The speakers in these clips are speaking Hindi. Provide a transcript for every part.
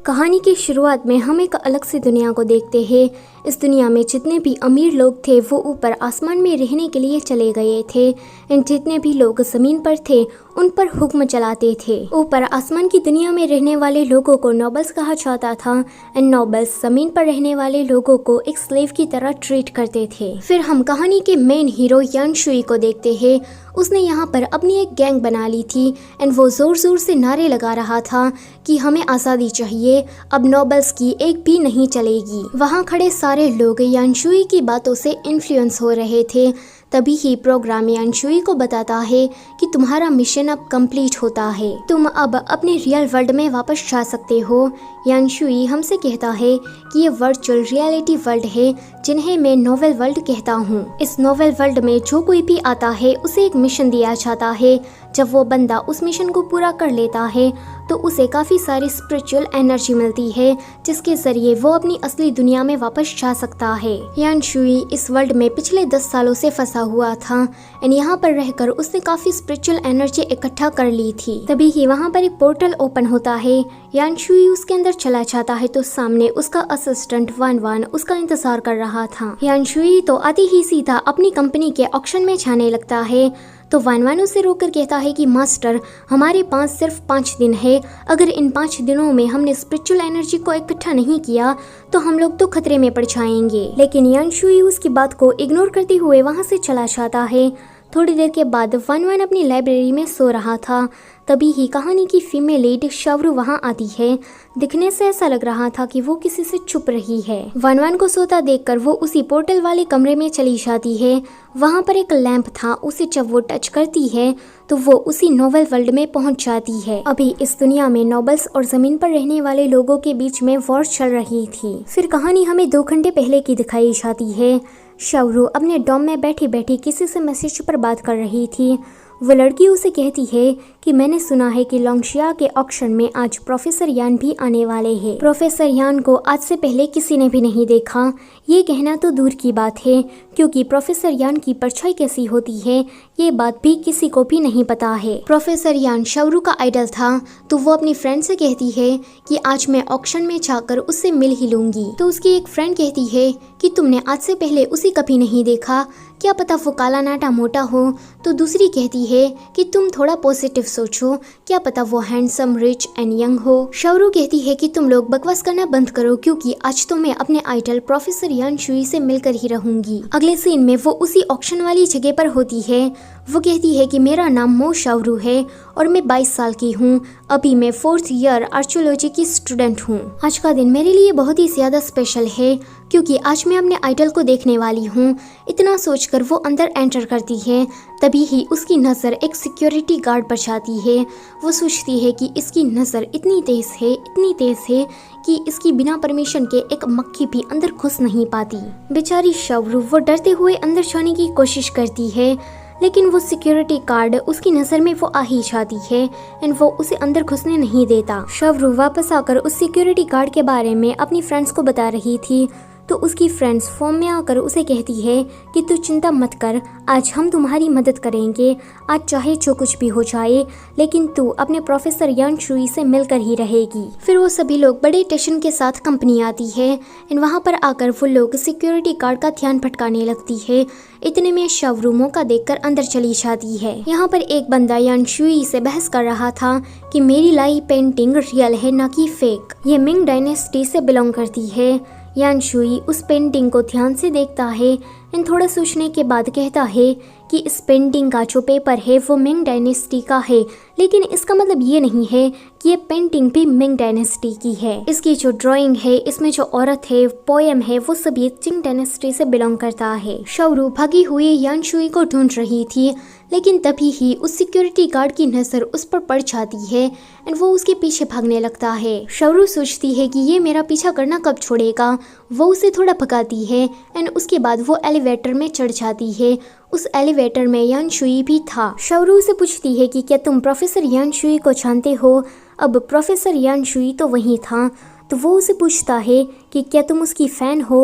कहानी की शुरुआत में हम एक अलग सी दुनिया को देखते हैं। इस दुनिया में जितने भी अमीर लोग थे वो ऊपर आसमान में रहने के लिए चले गए थे एंड जितने भी लोग ज़मीन पर थे उन पर हुक्म चलाते थे। ऊपर आसमान की दुनिया में रहने वाले लोगों को नोबल्स कहा जाता था एंड नोबल्स ज़मीन पर रहने वाले लोगों को एक स्लेव की तरह ट्रीट करते थे। फिर हम कहानी के मेन हीरो यान शुई को देखते हैं। उसने यहाँ पर अपनी एक गैंग बना ली थी एंड वो ज़ोर ज़ोर से नारे लगा रहा था कि हमें आज़ादी चाहिए, अब नोबल्स की एक भी नहीं चलेगी। वहाँ खड़े सारे लोग यान शुई की बातों से इन्फ्लुएंस हो रहे थे। तभी ही प्रोग्राम यान शुई को बताता है कि तुम्हारा मिशन अब कंप्लीट होता है, तुम अब अपने रियल वर्ल्ड में वापस जा सकते हो। यान शुई हमसे कहता है कि ये वर्चुअल रियलिटी वर्ल्ड है जिन्हें मैं नोवेल वर्ल्ड कहता हूँ। इस नोवेल वर्ल्ड में जो कोई भी आता है उसे एक मिशन दिया जाता है। जब वो बंदा उस मिशन को पूरा कर लेता है तो उसे काफ़ी सारी स्पिरिचुअल एनर्जी मिलती है जिसके ज़रिए वो अपनी असली दुनिया में वापस जा सकता है। यान शुई इस वर्ल्ड में पिछले 10 सालों से फंसा हुआ था एंड यहाँ पर रहकर उसने काफ़ी स्पिरिचुअल एनर्जी इकट्ठा कर ली थी। तभी ही वहाँ पर एक पोर्टल ओपन होता है। यान शुई उसके अंदर चला जाता है तो सामने उसका असिस्टेंट वान वान उसका इंतजार कर रहा था। यान शुई तो आते ही सीधा अपनी कंपनी के ऑक्शन में जाने लगता है तो वान वान उसे रोककर कहता है कि मास्टर, हमारे पास सिर्फ 5 दिन है। अगर इन 5 दिनों में हमने स्पिरिचुअल एनर्जी को इकट्ठा नहीं किया तो हम लोग तो खतरे में पड़ जाएंगे। लेकिन यान शुई उसकी बात को इग्नोर करते हुए वहाँ से चला जाता है। थोड़ी देर के बाद वान वान अपनी लाइब्रेरी में सो रहा था। तभी ही कहानी की फीमेल लीड शावरू वहाँ आती है। दिखने से ऐसा लग रहा था कि वो किसी से छुप रही है। वान वान को सोता देखकर वो उसी पोर्टल वाले कमरे में चली जाती है। वहाँ पर एक लैंप था, उसे जब वो टच करती है तो वो उसी नोवेल वर्ल्ड में पहुँच जाती है। अभी इस दुनिया में नोबल्स और जमीन पर रहने वाले लोगों के बीच में वॉर चल रही थी। फिर कहानी हमें 2 घंटे पहले की दिखाई जाती है। शावरू अपने डॉम में बैठी बैठी किसी से मैसेज पर बात कर रही थी। वो लड़की उसे कहती है कि मैंने सुना है कि लोंगशिया के ऑक्शन में आज प्रोफेसर यान भी आने वाले हैं। प्रोफेसर यान को आज से पहले किसी ने भी नहीं देखा। ये कहना तो दूर की बात है क्योंकि प्रोफेसर यान की परछाई कैसी होती है ये बात भी किसी को भी नहीं पता है। प्रोफेसर यान शावरू का आइडल था तो वो अपनी फ्रेंड से कहती है कि आज मैं ऑक्शन में जाकर उससे मिल ही लूंगी। तो उसकी एक फ्रेंड कहती है कि तुमने आज से पहले उसे कभी नहीं देखा, क्या पता वो काला नाटा मोटा हो। तो दूसरी कहती है कि तुम थोड़ा पॉजिटिव सोचो, क्या पता वो हैंडसम रिच एंड यंग हो। शावरू कहती है कि तुम लोग बकवास करना बंद करो क्योंकि आज तो मैं अपने आइडल प्रोफेसर यान शुई से मिलकर ही रहूंगी। अगले सीन में वो उसी ऑक्शन वाली जगह पर होती है। वो कहती है कि मेरा नाम मो शावरू है और मैं 22 साल की हूँ। अभी मैं 4th ईयर आर्कियोलॉजी की स्टूडेंट हूँ। आज का दिन मेरे लिए बहुत ही ज़्यादा स्पेशल है क्योंकि आज मैं अपने आइडल को देखने वाली हूँ। इतना सोचकर वो अंदर एंटर करती है। तभी ही उसकी नज़र एक सिक्योरिटी गार्ड पर जाती है। वो सोचती है कि इसकी नज़र इतनी तेज़ है कि इसकी बिना परमिशन के एक मक्खी भी अंदर घुस नहीं पाती। बेचारी शावरू वो डरते हुए अंदर जाने की कोशिश करती है लेकिन वो सिक्योरिटी गार्ड उसकी नज़र में वो आ ही जाती है एंड वो उसे अंदर घुसने नहीं देता। शावरू वापस आकर उस सिक्योरिटी गार्ड के बारे में अपनी फ्रेंड्स को बता रही थी तो उसकी फ्रेंड्स फॉर्म में आकर उसे कहती है कि तू चिंता मत कर, आज हम तुम्हारी मदद करेंगे। आज चाहे जो कुछ भी हो जाए लेकिन तू अपने प्रोफेसर यान शुई से मिलकर ही रहेगी। फिर वो सभी लोग बड़े टेंशन के साथ कंपनी आती है एंड वहाँ पर आकर वो लोग सिक्योरिटी गार्ड का ध्यान भटकाने लगती है। इतने में शावरू मौका देखकर अंदर चली जाती है। यहाँ पर एक बंदा यान शुई से बहस कर रहा था कि मेरी लाई पेंटिंग रियल है ना कि फेक, ये मिंग डायनेस्टी से बिलोंग करती है। यान शुई उस पेंटिंग को ध्यान से देखता है एंड थोड़ा सोचने के बाद कहता है कि इस पेंटिंग का जो पेपर है वो मिंग डायनेस्टी का है, लेकिन इसका मतलब ये नहीं है कि ये पेंटिंग भी मिंग डायनेस्टी की है। इसकी जो ड्राइंग है, इसमें जो औरत है, पोएम है, वो सब ये चिंग डायनेस्टी से बिलोंग करता है। शावरू भागी हुई यान शुई को ढूंढ रही थी लेकिन तभी ही उस सिक्योरिटी गार्ड की नज़र उस पर पड़ जाती है एंड वो उसके पीछे भागने लगता है। शावरू सोचती है कि ये मेरा पीछा करना कब छोड़ेगा। वो उसे थोड़ा भगाती है एंड उसके बाद वो एलिवेटर में चढ़ जाती है। उस एलिवेटर में यान शुई भी था। शावरू से पूछती है कि क्या तुम प्रोफेसर यान शुई को जानते हो। अब प्रोफेसर यान शुई तो वहीं था तो वो उसे पूछता है कि क्या तुम उसकी फ़ैन हो।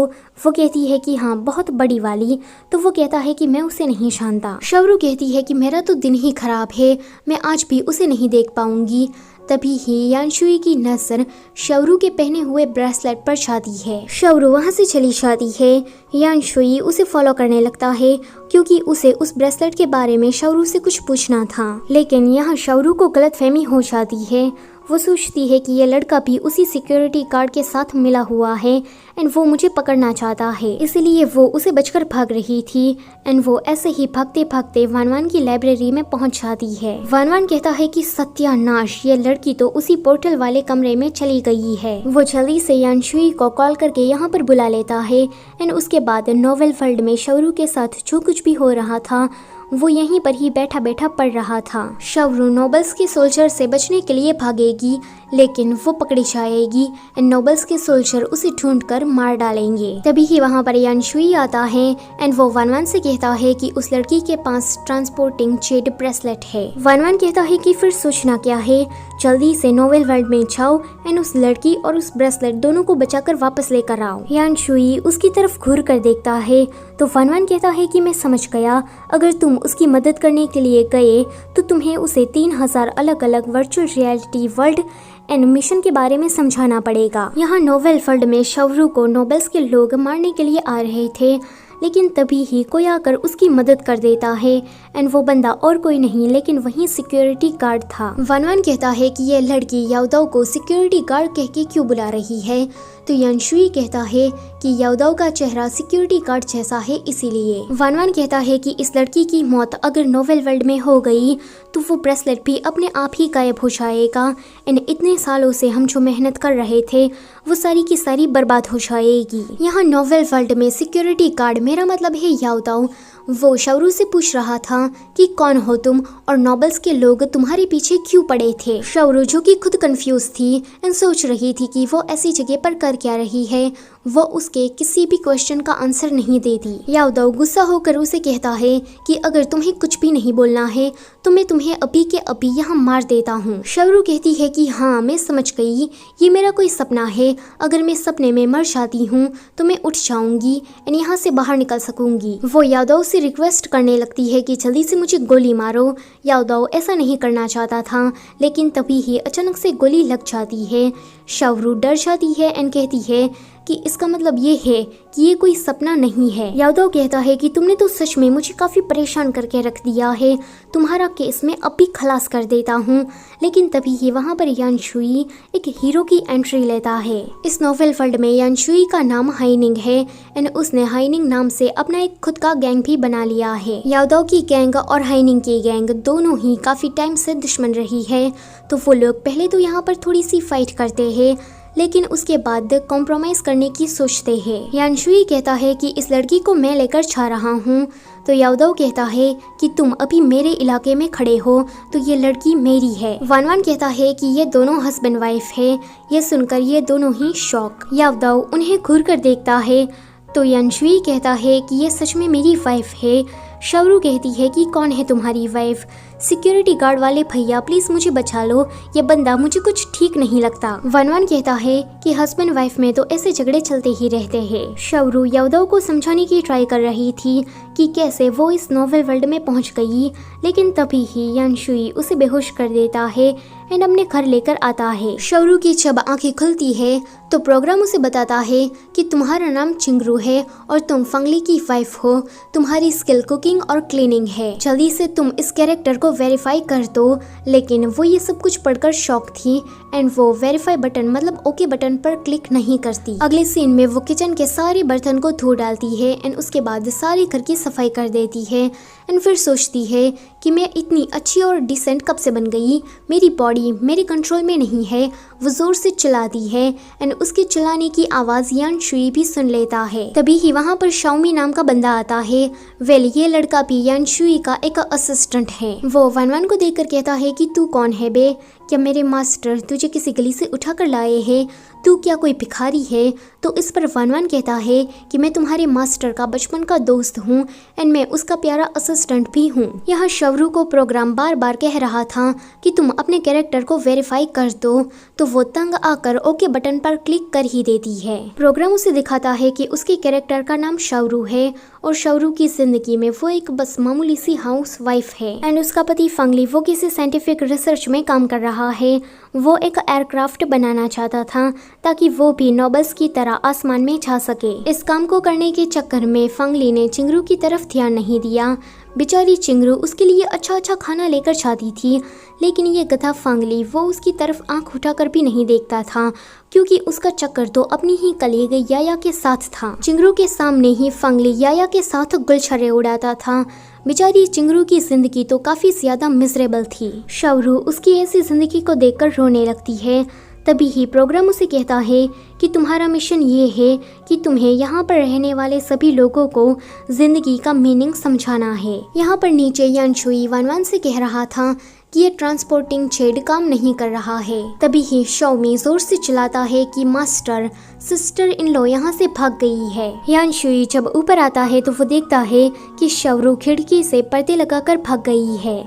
वो कहती है कि हाँ, बहुत बड़ी वाली। तो वो कहता है कि मैं उसे नहीं जानता। शावरू कहती है कि मेरा तो दिन ही खराब है, मैं आज भी उसे नहीं देख पाऊंगी। तभी ही यानशुई की नजर शाओरू के पहने हुए ब्रेसलेट पर जाती है। शाओरू वहाँ से चली जाती है। यानशुई उसे फॉलो करने लगता है क्योंकि उसे उस ब्रेसलेट के बारे में शाओरू से कुछ पूछना था, लेकिन यहाँ शाओरू को गलतफहमी हो जाती है। वो सोचती है कि ये लड़का भी उसी सिक्योरिटी गार्ड के साथ मिला हुआ है एंड वो मुझे पकड़ना चाहता है, इसलिए वो उसे बचकर भाग रही थी। एंड वो ऐसे ही भागते भागते वानवान की लाइब्रेरी में पहुंच जाती है। वानवान कहता है कि सत्यानाश, ये लड़की तो उसी पोर्टल वाले कमरे में चली गई है। वो जल्दी से यानशुई को कॉल करके यहाँ पर बुला लेता है एंड उसके बाद नोवेल वर्ल्ड में शाओरू के साथ जो कुछ भी हो रहा था वो यहीं पर ही बैठा बैठा पढ़ रहा था। शाओरू नोबल्स के सोल्जर से बचने के लिए भागेगी, लेकिन वो पकड़ी जाएगी एंड नोबल्स के सोल्जर उसे ढूंढकर मार डालेंगे। तभी ही वहाँ पर यानशुई आता है एंड वो वानवान से कहता है कि उस लड़की के पास ट्रांसपोर्टिंग जेड ब्रेसलेट है। वानवान कहता है कि फिर सोचना क्या है, जल्दी से नोवेल वर्ल्ड में जाओ एंड उस लड़की और उस ब्रेसलेट दोनों को बचाकर वापस लेकर आओ। यानशुई उसकी तरफ घूर कर देखता है तो वानवान कहता है कि मैं समझ गया, अगर तुम उसकी मदद करने के लिए गए तो तुम्हें उसे 3000 अलग अलग वर्चुअल रियलिटी वर्ल्ड एनिमेशन के बारे में समझाना पड़ेगा। यहाँ नोवेल वर्ल्ड में शाओरू को नोबल्स के लोग मारने के लिए आ रहे थे, लेकिन तभी ही कोई आकर उसकी मदद कर देता है एंड वो बंदा और कोई नहीं लेकिन वही सिक्योरिटी गार्ड था। वानवान कहता है कि यह लड़की याओदाओ को सिक्योरिटी गार्ड कह के क्यों बुला रही है, तो यानशुई कहता है कि याओदाओ का चेहरा सिक्योरिटी गार्ड जैसा है इसीलिए। वानवान कहता है कि इस लड़की की मौत अगर नोवेल वर्ल्ड में हो गई तो वो ब्रेसलेट भी अपने आप ही गायब हो जाएगा एंड इतने सालों से हम जो मेहनत कर रहे थे वो सारी की सारी बर्बाद हो जाएगी। यहाँ नोवेल वर्ल्ड में सिक्योरिटी गार्ड, मेरा मतलब है याओदाओ, वो शाओरू से पूछ रहा था कि कौन हो तुम और नोबल्स के लोग तुम्हारे पीछे क्यों पड़े थे। शाओरू जो कि खुद कंफ्यूज थी एंड सोच रही थी कि वो ऐसी जगह पर कर क्या रही है, वो उसके किसी भी क्वेश्चन का आंसर नहीं देती। याओदाओ गुस्सा होकर उसे कहता है कि अगर तुम्हें कुछ भी नहीं बोलना है तो मैं तुम्हें अभी के अभी यहाँ मार देता हूँ। शाओरू कहती है कि हाँ मैं समझ गई, ये मेरा कोई सपना है, अगर मैं सपने में मर जाती हूँ तो मैं उठ जाऊंगी एंड यहाँ से बाहर निकल सकूंगी। वो याओदाओ से रिक्वेस्ट करने लगती है कि जल्दी से मुझे गोली मारो। याओदाओ ऐसा नहीं करना चाहता था, लेकिन तभी ही अचानक से गोली लग जाती है। शाओरू डर जाती है एंड कहती है कि इसका मतलब ये है कि ये कोई सपना नहीं है। याओदाओ कहता है कि तुमने तो सच में मुझे काफी परेशान करके रख दिया है, तुम्हारा केस मैं अब भी खलास कर देता हूँ। लेकिन तभी ही वहाँ पर यानशुई एक हीरो की एंट्री लेता है। इस नोवेल वर्ल्ड में यानशुई का नाम हाइनिंग है एंड उसने हाइनिंग नाम से अपना एक खुद का गैंग भी बना लिया है। याओदाओ की गैंग और हाइनिंग की गैंग दोनों ही काफी टाइम से दुश्मन रही है, तो वो लोग पहले तो यहाँ पर थोड़ी सी फाइट करते हैं, लेकिन उसके बाद कॉम्प्रोमाइज करने की सोचते हैं। यानशुई कहता है कि इस लड़की को मैं लेकर जा रहा हूँ, तो याओदाओ कहता है कि तुम अभी मेरे इलाके में खड़े हो तो ये लड़की मेरी है। वानवान कहता है कि ये दोनों हस्बैंड वाइफ है। ये सुनकर ये दोनों ही शॉक। याओदाओ उन्हें घूर कर देखता है तो यानशुई कहता है कि ये सच में मेरी वाइफ है। शाओरू कहती है कि कौन है तुम्हारी वाइफ? सिक्योरिटी गार्ड वाले भैया प्लीज मुझे बचा लो, ये बंदा मुझे कुछ ठीक नहीं लगता। वानवान कहता है कि हस्बैंड वाइफ में तो ऐसे झगड़े चलते ही रहते हैं। शाओरू याओदाओ को समझाने की ट्राई कर रही थी कि कैसे वो इस नोवेल वर्ल्ड में पहुंच गई, लेकिन तभी ही यानशुई उसे बेहोश कर देता है एंड अपने घर लेकर आता है। शाओरू की जब आंखें खुलती है तो प्रोग्राम उसे बताता है कि तुम्हारा नाम चिंगरू है और तुम फंगली की वाइफ हो, तुम्हारी स्किल कुकिंग और क्लीनिंग है, जल्दी से तुम इस कैरेक्टर को वेरीफाई कर दो। लेकिन वो ये सब कुछ पढ़कर शॉक थी एंड वो वेरीफाई बटन मतलब ओके बटन पर क्लिक नहीं करती। अगले सीन में वो किचन के सारे बर्तन को धो डालती है एंड उसके बाद सारे घर की सफाई कर देती है एंड फिर सोचती है कि मैं इतनी अच्छी और डिसेंट कब से बन गई, मेरी बॉडी मेरे कंट्रोल में नहीं है। वो जोर से चिल्लाती है एंड उसके चिल्लाने की आवाज यानशुई भी सुन लेता है। तभी ही वहाँ पर शाओमी नाम का बंदा आता है। वेल ये लड़का भी यानशुई का एक असिस्टेंट है। वो वानवान को देखकर कहता है कि तू कौन है बे, क्या मेरे मास्टर तुझे किसी गली से उठा कर लाए हैं, तू क्या कोई भिखारी है? तो इस पर वानवान कहता है कि मैं तुम्हारे मास्टर का बचपन का दोस्त हूँ एंड मैं उसका प्यारा असिस्टेंट भी हूँ। यहाँ शाओरू को प्रोग्राम बार बार कह रहा था कि तुम अपने कैरेक्टर को वेरीफाई कर दो, तो वो तंग आकर ओके बटन पर क्लिक कर ही देती है। प्रोग्राम उसे दिखाता है कि उसके कैरेक्टर का नाम शाओरू है और शाओरू की जिंदगी में वो एक बस मामूली सी हाउस वाइफ है एंड उसका पति फंगली वो किसी साइंटिफिक रिसर्च में काम कर रहा है। वो एक एयरक्राफ्ट बनाना चाहता था ताकि वो भी नोबल्स की तरह आसमान में जा सके। इस काम को करने के चक्कर में फंगली ने चिंगरू की तरफ ध्यान नहीं दिया। बेचारी चिंगरू उसके लिए अच्छा अच्छा खाना लेकर जाती थी, लेकिन ये गधा फंगली वो उसकी तरफ आंख उठाकर भी नहीं देखता था, क्योंकि उसका चक्कर तो अपनी ही कलीग याया के साथ था। चिंगरू के सामने ही फंगली याया के साथ गुलछर्रे उड़ाता था। बेचारी चिंगरू की जिंदगी तो काफी ज्यादा मिजरेबल थी। शवरू उसकी ऐसी जिंदगी को देखकर रोने लगती है। तभी ही प्रोग्राम उसे कहता है कि तुम्हारा मिशन ये है कि तुम्हें यहाँ पर रहने वाले सभी लोगों को जिंदगी का मीनिंग समझाना है। यहाँ पर नीचे यानशुई वानवान से कह रहा था कि ये ट्रांसपोर्टिंग शेड काम नहीं कर रहा है। तभी ही शौमी जोर से चिल्लाता है कि मास्टर, सिस्टर इन लो यहाँ से भाग गई है। यानशुई जब ऊपर आता है तो वो देखता है कि शवरू खिड़की से पर्दे लगाकर भाग गई है।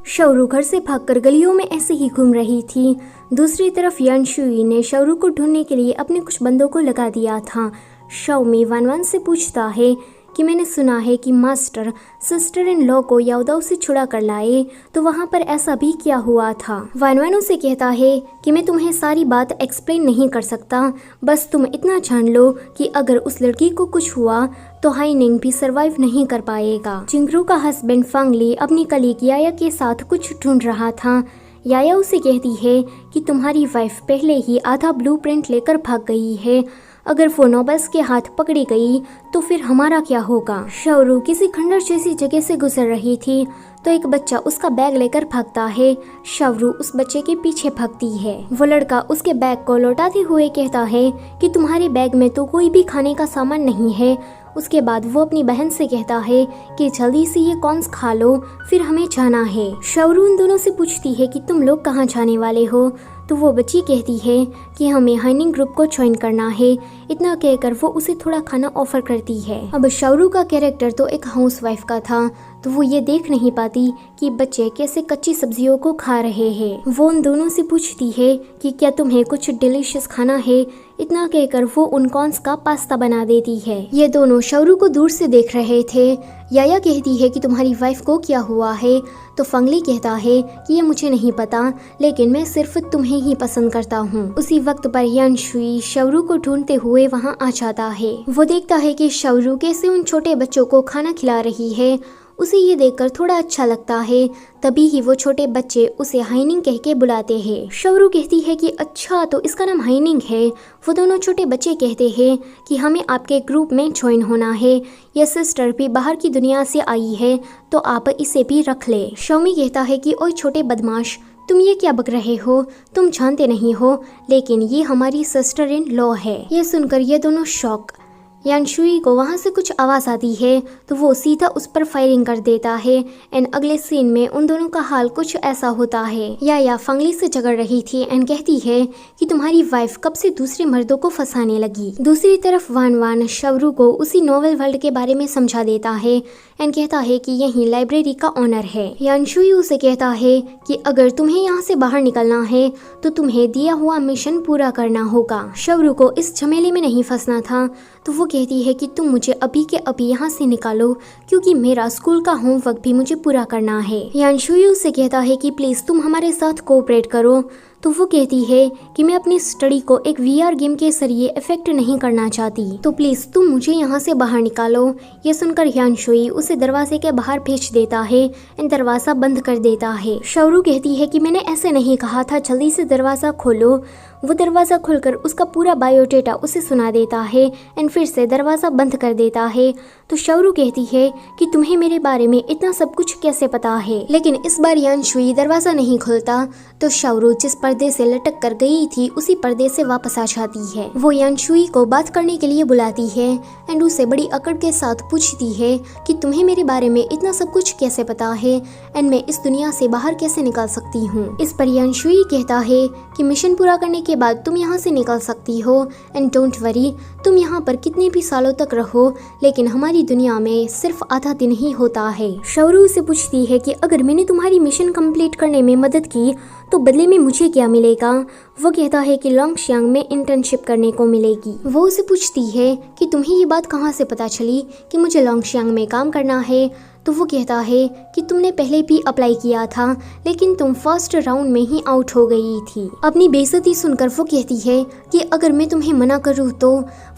शवरू घर से भागकर गलियों में ऐसे ही घूम रही थी। दूसरी तरफ यानशुई ने शवरू को ढूंढने के लिए अपने कुछ बंदों को लगा दिया था। शौमी वानवान से पूछता है कि मैंने सुना है कि मास्टर सिस्टर इन लॉ को याओदाओ से छुड़ा कर लाए, तो वहाँ पर ऐसा भी क्या हुआ था। वानवान उसे कहता है कि मैं तुम्हें सारी बात एक्सप्लेन नहीं कर सकता, बस तुम इतना जान लो कि अगर उस लड़की को कुछ हुआ तो हाइनिंग भी सरवाइव नहीं कर पाएगा। चिंगरू का हस्बैंड फंगली अपनी कलीग याया के साथ कुछ ढूंढ रहा था। याया उसे कहती है कि तुम्हारी वाइफ पहले ही आधा ब्लूप्रिंट लेकर भाग गई है, अगर वो नोबल्स के हाथ पकड़ी गई तो फिर हमारा क्या होगा। शवरू किसी खंडर जैसी जगह से गुजर रही थी तो एक बच्चा उसका बैग लेकर भागता है। शवरू उस बच्चे के पीछे भागती है। वो लड़का उसके बैग को लौटाते हुए कहता है कि तुम्हारे बैग में तो कोई भी खाने का सामान नहीं है। उसके बाद वो अपनी बहन से कहता है कि जल्दी से ये कॉर्न्स खा लो, फिर हमें जाना है। शवरू उन दोनों से पूछती है कि तुम लोग कहाँ जाने वाले हो, तो वो बच्ची कहती है कि हमें हाइनिंग ग्रुप को ज्वाइन करना है। इतना कहकर वो उसे थोड़ा खाना ऑफर करती है। अब शवरू का कैरेक्टर तो एक हाउसवाइफ का था, तो वो ये देख नहीं पाती कि बच्चे कैसे कच्ची सब्जियों को खा रहे हैं। वो उन दोनों से पूछती है कि क्या तुम्हें कुछ डिलीशियस खाना है। इतना कहकर वो उन कॉर्न्स का पास्ता बना देती है। ये दोनों शवरू को दूर से देख रहे थे। याया कहती है कि तुम्हारी वाइफ को क्या हुआ है, तो फंगली कहता है कि ये मुझे नहीं पता, लेकिन मैं सिर्फ तुम्हें ही पसंद करता हूँ। उसी वक्त पर यानशुई शवरू को ढूंढते हुए वहाँ आ जाता है। वो देखता है कि शवरू कैसे उन छोटे बच्चों को खाना खिला रही है। उसे ये देखकर थोड़ा अच्छा लगता है। तभी ही वो छोटे बच्चे उसे हाइनिंग कह के बुलाते हैं। शवरू कहती है कि अच्छा, तो इसका नाम हाइनिंग है। वो दोनों छोटे बच्चे कहते हैं कि हमें आपके ग्रुप में ज्वाइन होना है। यह सिस्टर भी बाहर की दुनिया से आई है, तो आप इसे भी रख ले। शौमी कहता है कि ओए छोटे बदमाश, तुम ये क्या बक रहे हो, तुम जानते नहीं हो, लेकिन ये हमारी सिस्टर इन लॉ है। ये सुनकर ये दोनों शॉक। यानशुई को वहाँ से कुछ आवाज़ आती है तो वो सीधा उस पर फायरिंग कर देता है। एंड अगले सीन में उन दोनों का हाल कुछ ऐसा होता है। या फंगली से झगड़ रही थी एंड कहती है कि तुम्हारी वाइफ कब से दूसरे मर्दों को फंसाने लगी। दूसरी तरफ वानवान शवरू को उसी नोवेल वर्ल्ड के बारे में समझा देता है एंड कहता है कि यही लाइब्रेरी का ऑनर है। यानशुई उसे कहता है कि अगर तुम्हें यहाँ से बाहर निकलना है तो तुम्हें दिया हुआ मिशन पूरा करना होगा। शवरू को इस झमेले में नहीं फंसना था, तो वो कहती है कि तुम मुझे अभी के अभी यहाँ से निकालो, क्योंकि मेरा स्कूल का होमवर्क भी मुझे पूरा करना है। यानशुई उसे कहता है कि प्लीज तुम हमारे साथ कोऑपरेट करो, तो वो कहती है कि मैं अपनी स्टडी को एक VR गेम के जरिए इफेक्ट नहीं करना चाहती, तो प्लीज तुम मुझे यहाँ से बाहर निकालो। ये सुनकर यानशुई उसे दरवाजे के बाहर भेज देता है एंड दरवाजा बंद कर देता है। शवरू कहती है कि मैंने ऐसे नहीं कहा था, जल्दी से दरवाजा खोलो। वो दरवाजा खोलकर उसका पूरा बायोडेटा उसे सुना देता है एंड फिर से दरवाजा बंद कर देता है। तो शवरू कहती है कि तुम्हें मेरे बारे में इतना सब कुछ कैसे पता है। लेकिन इस बार यानशुई दरवाजा नहीं खोलता, तो शवरू जिस पर्दे से लटक कर गई थी उसी पर्दे से वापस आ जाती है। वो यानशुई को बात करने के लिए बुलाती है एंड उसे बड़ी अकड़ के साथ पूछती है कि तुम्हें मेरे बारे में इतना सब कुछ कैसे पता है एंड मैं इस दुनिया से बाहर कैसे निकल सकती हूँ। इस पर यानशुई कहता है कि मिशन पूरा करने के बाद तुम यहाँ से निकल सकती हो एंड डोंट वरी, तुम यहाँ पर कितने भी सालों तक रहो, लेकिन हमारी दुनिया में सिर्फ आधा दिन ही होता है। शवरू से पूछती है कि अगर मैंने तुम्हारी मिशन कंप्लीट करने में मदद की तो बदले में मुझे क्या मिलेगा। वो कहता है कि लोंगशियांग में इंटर्नशिप करने को मिलेगी। वो उसे पूछती है कि तुम्हें ये बात कहाँ से पता चली कि मुझे लोंगशियांग में काम करना है। तो वो कहता है कि तुमने पहले भी अप्लाई किया था लेकिन तुम फर्स्ट राउंड में ही आउट हो गई थी। अपनी बेइज्जती सुनकर वो कहती है कि अगर मैं तुम्हें मना करूँ तो।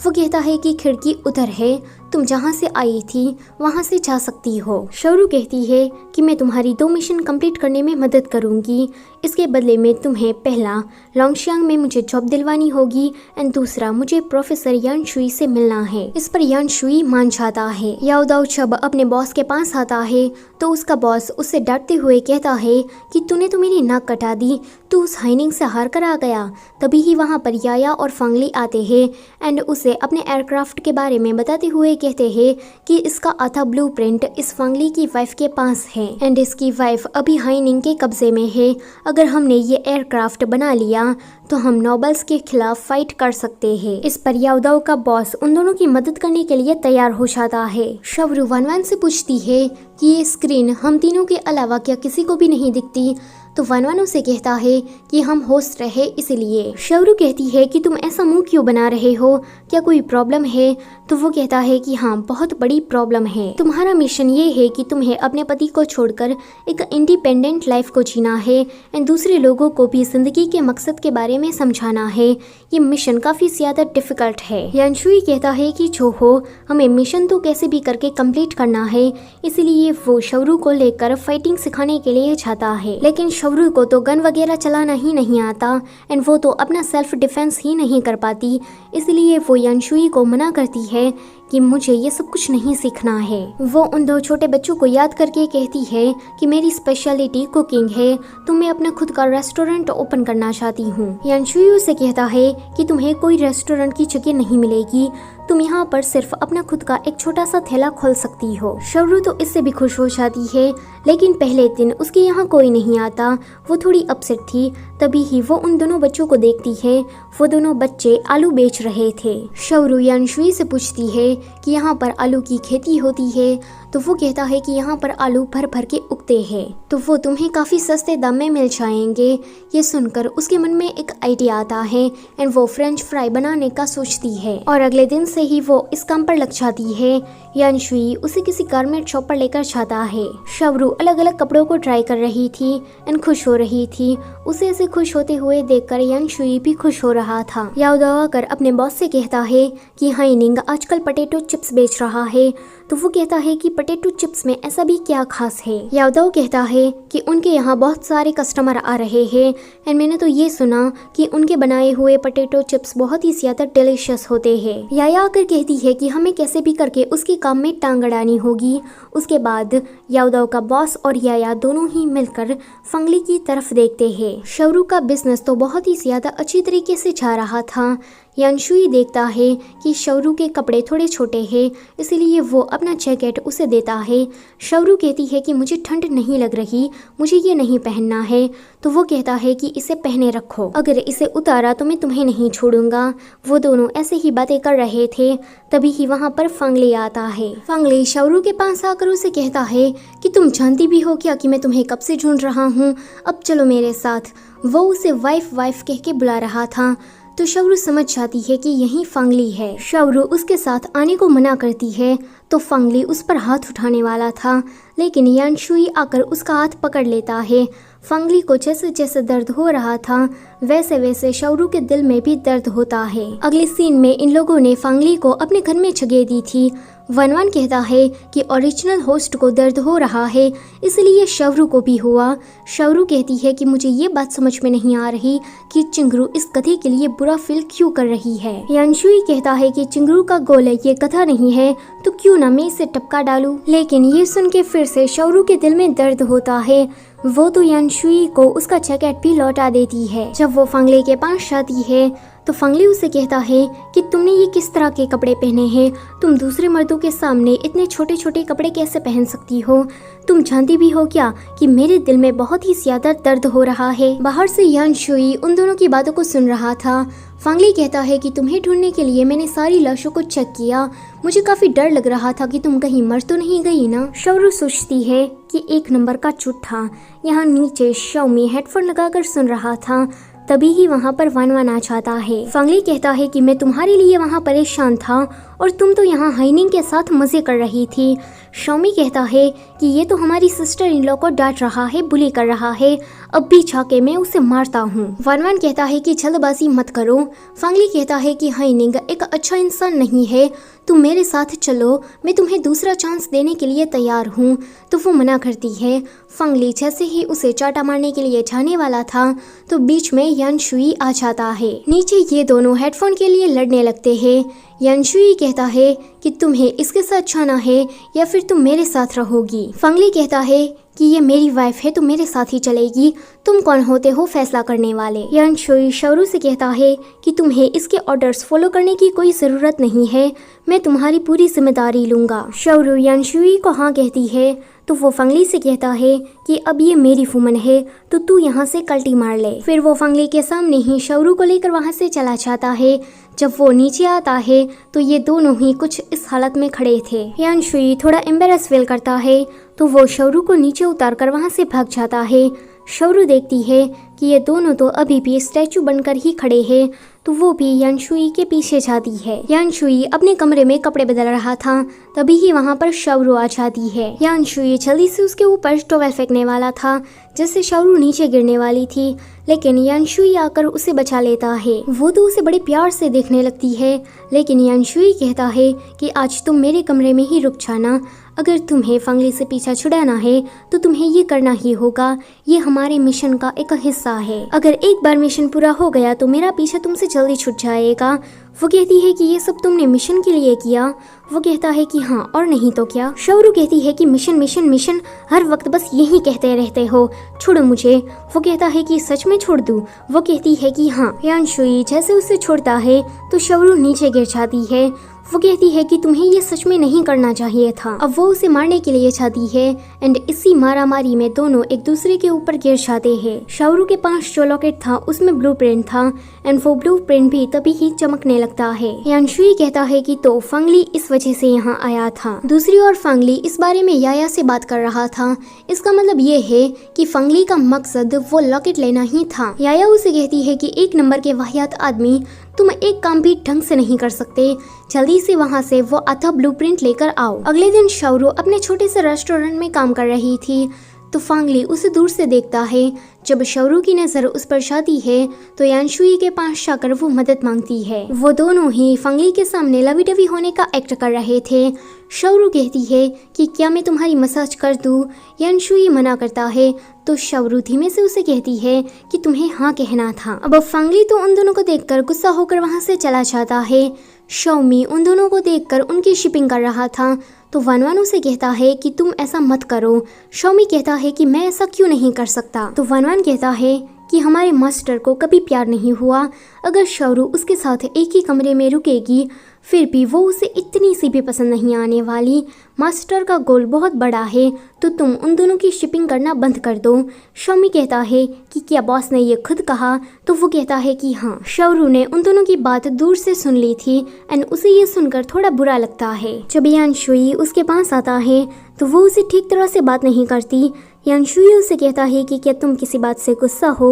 वो कहता है कि खिड़की उधर है, तुम जहाँ से आई थी वहाँ से जा सकती हो। शौरू कहती है कि मैं तुम्हारी 2 मिशन कंप्लीट करने में मदद करूँगी, इसके बदले में तुम्हें पहला लोंगशियांग में मुझे जॉब दिलवानी होगी एंड दूसरा मुझे प्रोफेसर यान शुई से मिलना है। इस पर यान शुई मान जाता है। याओ दाओ जब अपने बॉस के पास आता है तो उसका बॉस उससे डरते हुए कहता है कि तूने तो मेरी नाक कटा दी, तू उस हाइनिंग से हार कर आ गया। तभी ही वहाँ पर याया और फांगली आते हैं एंड उसे अपने एयरक्राफ्ट के बारे में बताते हुए कहते हैं कि इसका आधा ब्लूप्रिंट इस फांगली की वाइफ के पास है एंड इसकी वाइफ अभी हाइनिंग के कब्जे में है। अगर हमने ये एयरक्राफ्ट बना लिया तो हम नोबल्स के खिलाफ फाइट कर सकते हैं। इस पर याओ दाओ का बॉस उन दोनों की मदद करने के लिए तैयार हो जाता है। शौरू वान से पूछती है कि ये स्क्रीन हम तीनों के अलावा क्या किसी को भी नहीं दिखती? तो वान उसे कहता है कि हम होस्ट रहे इसलिए। शौरू कहती है कि तुम ऐसा मुंह क्यों बना रहे हो, क्या कोई प्रॉब्लम है? तो वो कहता है कि हाँ, बहुत बड़ी प्रॉब्लम है। तुम्हारा मिशन ये है कि तुम्हें अपने पति को छोड़कर एक इंडिपेंडेंट लाइफ को जीना है एंड दूसरे लोगों को भी जिंदगी के मकसद के बारे में समझाना है। ये मिशन काफी ज्यादा डिफिकल्ट है। यान शुई कहता है कि जो हो, हमें मिशन तो कैसे भी करके कंप्लीट करना है, इसलिए वो शौरू को लेकर फाइटिंग सिखाने के लिए जाता है। लेकिन शौरू को तो गन वगैरह चलाना ही नहीं आता एंड वो तो अपना सेल्फ डिफेंस ही नहीं कर पाती, इसलिए वो यान शुई को मना करती है कि मुझे ये सब कुछ नहीं सीखना है। वो उन 2 छोटे बच्चों को याद करके कहती है कि मेरी स्पेशलिटी कुकिंग है, तो मैं अपना खुद का रेस्टोरेंट ओपन करना चाहती हूँ। यान शुई से कहता है कि तुम्हें कोई रेस्टोरेंट की जगह नहीं मिलेगी, तुम यहाँ पर सिर्फ अपना खुद का एक छोटा सा ठेला खोल सकती हो। शौरू तो इससे भी खुश हो जाती है, लेकिन पहले दिन उसके यहाँ कोई नहीं आता। वो थोड़ी अपसेट थी। तभी ही वो उन दोनों बच्चों को देखती है। वो दोनों बच्चे आलू बेच रहे थे। शौरू यान शुई से पूछती है कि यहाँ पर आलू की खेती होती है, तो वो कहता है कि यहाँ पर आलू भर भर के उगते हैं, तो वो तुम्हें काफ़ी सस्ते दाम में मिल जाएंगे। ये सुनकर उसके मन में एक आइडिया आता है एंड वो फ्रेंच फ्राई बनाने का सोचती है और अगले दिन से ही वो इस काम पर लग जाती है। यान शुई उसे किसी गारमेंट शॉप पर लेकर जाता है। शौरू अलग अलग कपड़ों को ट्राई कर रही थी एंड खुश हो रही थी। उसे ऐसे खुश होते हुए देखकर यान शुई भी खुश हो रहा था। याओ दाओ आकर अपने बॉस से कहता है कि हाइनिंग आजकल पोटैटो चिप्स बेच रहा है, तो वो कहता है कि पोटैटो चिप्स में ऐसा भी क्या खास है। याओ दाओ कहता है कि उनके यहाँ बहुत सारे कस्टमर आ रहे हैं एंड मैंने तो ये सुना कि उनके बनाए हुए पोटैटो चिप्स बहुत ही ज्यादा डिलीशियस होते हैं। याया आकर कहती है कि हमें कैसे भी करके उसके काम में टांग अड़ानी होगी। उसके बाद याओ दाओ का बॉस और याया दोनों ही मिलकर फंगली की तरफ देखते हैं। शौरू का बिजनेस तो बहुत ही ज्यादा अच्छी तरीके से जा रहा था। यान शुई देखता है कि शौरू के कपड़े थोड़े छोटे हैं, इसलिए वो अपना जैकेट उसे देता है। शौरू कहती है कि मुझे ठंड नहीं लग रही, मुझे ये नहीं पहनना है, तो वो कहता है कि इसे पहने रखो, अगर इसे उतारा तो मैं तुम्हें नहीं छोड़ूंगा। वो दोनों ऐसे ही बातें कर रहे थे। तभी ही वहाँ पर फांगली आता है। फांगली शौरू के पास आकर उसे कहता है कि तुम जानती भी हो क्या कि मैं तुम्हें कब से ढूंढ रहा हूँ, अब चलो मेरे साथ। वो उसे वाइफ वाइफ कह के बुला रहा था, तो शौरू समझ जाती है कि यही फांगली है। शौरू उसके साथ आने को मना करती है तो फांगली उस पर हाथ उठाने वाला था, लेकिन यान शुई आकर उसका हाथ पकड़ लेता है। फांगली को जैसे जैसे दर्द हो रहा था वैसे वैसे शौरू के दिल में भी दर्द होता है। अगले सीन में इन लोगों ने फांगली को अपने घर में जगह दी थी। वनवान कहता है कि ओरिजिनल होस्ट को दर्द हो रहा है, इसलिए शौरू को भी हुआ। शौरू कहती है कि मुझे ये बात समझ में नहीं आ रही कि चिंगरू इस गधे के लिए बुरा फील क्यों कर रही है। यान शुई कहता है कि चिंगरू का गोल ये गधा नहीं है, तो क्यों ना मैं इसे टपका डालूं। लेकिन ये सुन के फिर से शौरू के दिल में दर्द होता है। वो तो यान शुई को उसका जैकेट भी लौटा देती है। जब वो फांगली के पास जाती है तो फांगली उसे कहता है कि तुमने ये किस तरह के कपड़े पहने हैं, तुम दूसरे मर्दों के सामने इतने छोटे छोटे कपड़े कैसे पहन सकती हो, तुम जानती भी हो क्या कि मेरे दिल में बहुत ही ज्यादा दर्द हो रहा है। बाहर से यान शुई उन दोनों की बातों को सुन रहा था। फांगली कहता है कि तुम्हें ढूंढने के लिए मैंने सारी लाशों को चेक किया, मुझे काफी डर लग रहा था कि तुम कहीं मर तो नहीं गई ना। शौरू सोचती है कि 1 नंबर का झूठा यहाँ नीचे शाओमी हेडफोन लगाकर सुन रहा था। तभी ही वहाँ पर वानवान आ जाता है। फंगली कहता है कि मैं तुम्हारे लिए वहाँ परेशान था और तुम तो यहाँ हाइनिंग के साथ मजे कर रही थी। शॉमी कहता है कि ये तो हमारी सिस्टर इन लॉ को डांट रहा है, बुली कर रहा है, अब भी जाके मैं उसे मारता हूँ। वानवान कहता है कि जल्दबाजी मत करो। फंगली कहता है कि हाइनिंग एक अच्छा इंसान नहीं है, तुम मेरे साथ चलो, मैं तुम्हें दूसरा चांस देने के लिए तैयार हूँ। तो वो मना करती है। फंगली जैसे ही उसे चाटा मारने के लिए जाने वाला था तो बीच में यानशुई आ जाता है। नीचे ये दोनों हेडफोन के लिए लड़ने लगते हैं। यानशुई कहता है कि तुम्हें इसके साथ जाना है या फिर तुम मेरे साथ रहोगी। फंगली कहता है कि ये मेरी वाइफ है तो मेरे साथ ही चलेगी, तुम कौन होते हो फैसला करने वाले। यानशुई शाओरू से कहता है कि तुम्हें इसके ऑर्डर्स फॉलो करने की कोई ज़रूरत नहीं है, मैं तुम्हारी पूरी जिम्मेदारी लूँगा। शाओरू यानशुई को हाँ कहती है तो वो फंगली से कहता है कि अब ये मेरी फुमन है तो तू यहाँ से कल्टी मार ले। फिर वो फंगली के सामने ही शाओरू को लेकर वहाँ से चला जाता है। जब वो नीचे आता है तो ये दोनों ही कुछ इस हालत में खड़े थे। यानशुई थोड़ा एम्बेरस फील करता है तो वो शाओरू को नीचे उतार कर वहाँ से भाग जाता है। शाओरू देखती है कि ये दोनों तो अभी भी स्टैचू बनकर ही खड़े हैं तो वो भी यानशुई के पीछे जाती है। यानशुई अपने कमरे में कपड़े बदल रहा था, तभी ही वहाँ पर शाओरू आ जाती है। यानशुई जल्दी से उसके ऊपर टॉवेल फेंकने वाला था जिससे शाओरू नीचे गिरने वाली थी, लेकिन यानशुई आकर उसे बचा लेता है। वो तो उसे बड़े प्यार से देखने लगती है, लेकिन यानशुई कहता है कि आज तुम मेरे कमरे में ही रुक जाना, अगर तुम्हें फंगली से पीछा छुड़ाना है तो तुम्हें ये करना ही होगा, ये हमारे मिशन का एक हिस्सा है। अगर एक बार मिशन पूरा हो गया तो मेरा पीछा तुमसे जल्दी छूट जाएगा। वो कहती है कि ये सब तुमने मिशन के लिए किया। वो कहता है कि हाँ और नहीं तो क्या। शाओरू कहती है कि मिशन मिशन मिशन, हर वक्त बस यही कहते रहते हो, छोड़ो मुझे। वो कहता है कि सच में छोड़ दूँ। वो कहती है कि हाँ। यानशुई जैसे उसे छोड़ता है तो शाओरू नीचे गिर जाती है। वो कहती है कि तुम्हें ये सच में नहीं करना चाहिए था। अब वो उसे मारने के लिए जाती है एंड इसी मारामारी में दोनों एक दूसरे के ऊपर गिर जाते हैं। शाओरू के पास जो लॉकेट था उसमें ब्लूप्रिंट था एंड वो ब्लूप्रिंट भी तभी ही चमकने लगता है। यानशुई कहता है कि तो फंगली इस वजह से यहाँ आया था। दूसरी ओर फंगली इस बारे में याया से बात कर रहा था। इसका मतलब ये है कि फंगली का मकसद वो लॉकेट लेना ही था। याया उसे कहती है कि एक नंबर के वाहियात आदमी, तुम एक काम भी ढंग से नहीं कर सकते, जल्दी से वहाँ से वो अथा ब्लूप्रिंट लेकर आओ। अगले दिन शाओरू अपने छोटे से रेस्टोरेंट में काम कर रही थी तो फंगली उसे दूर से देखता है। जब शाओरू की नजर उस पर जाती है तो यानशुई के पास जाकर वो मदद मांगती है। वो दोनों ही फंगली के सामने लवी डवी होने का एक्ट कर रहे थे। शाओरू कहती है कि क्या मैं तुम्हारी मसाज कर दूं? यानशुई मना करता है तो शाओरू धीमे से उसे कहती है कि तुम्हें हाँ कहना था। अब फंगली तो उन दोनों को देखकर गुस्सा होकर वहाँ से चला जाता है। शॉमी उन दोनों को देखकर उनकी शिपिंग कर रहा था तो वानवान उसे कहता है कि तुम ऐसा मत करो। शॉमी कहता है कि मैं ऐसा क्यों नहीं कर सकता। तो वानवान कहता है कि हमारे मास्टर को कभी प्यार नहीं हुआ, अगर शाओरू उसके साथ एक ही कमरे में रुकेगी फिर भी वो उसे इतनी सी भी पसंद नहीं आने वाली। मास्टर का गोल बहुत बड़ा है तो तुम उन दोनों की शिपिंग करना बंद कर दो। शॉमी कहता है कि क्या बॉस ने ये खुद कहा? तो वो कहता है कि हाँ। शाओरू ने उन दोनों की बात दूर से सुन ली थी एंड उसे ये सुनकर थोड़ा बुरा लगता है। जब यानशुई उसके पास आता है तो वो उसे ठीक तरह से बात नहीं करती। यानशुई उसे कहता है कि क्या तुम किसी बात से गुस्सा हो?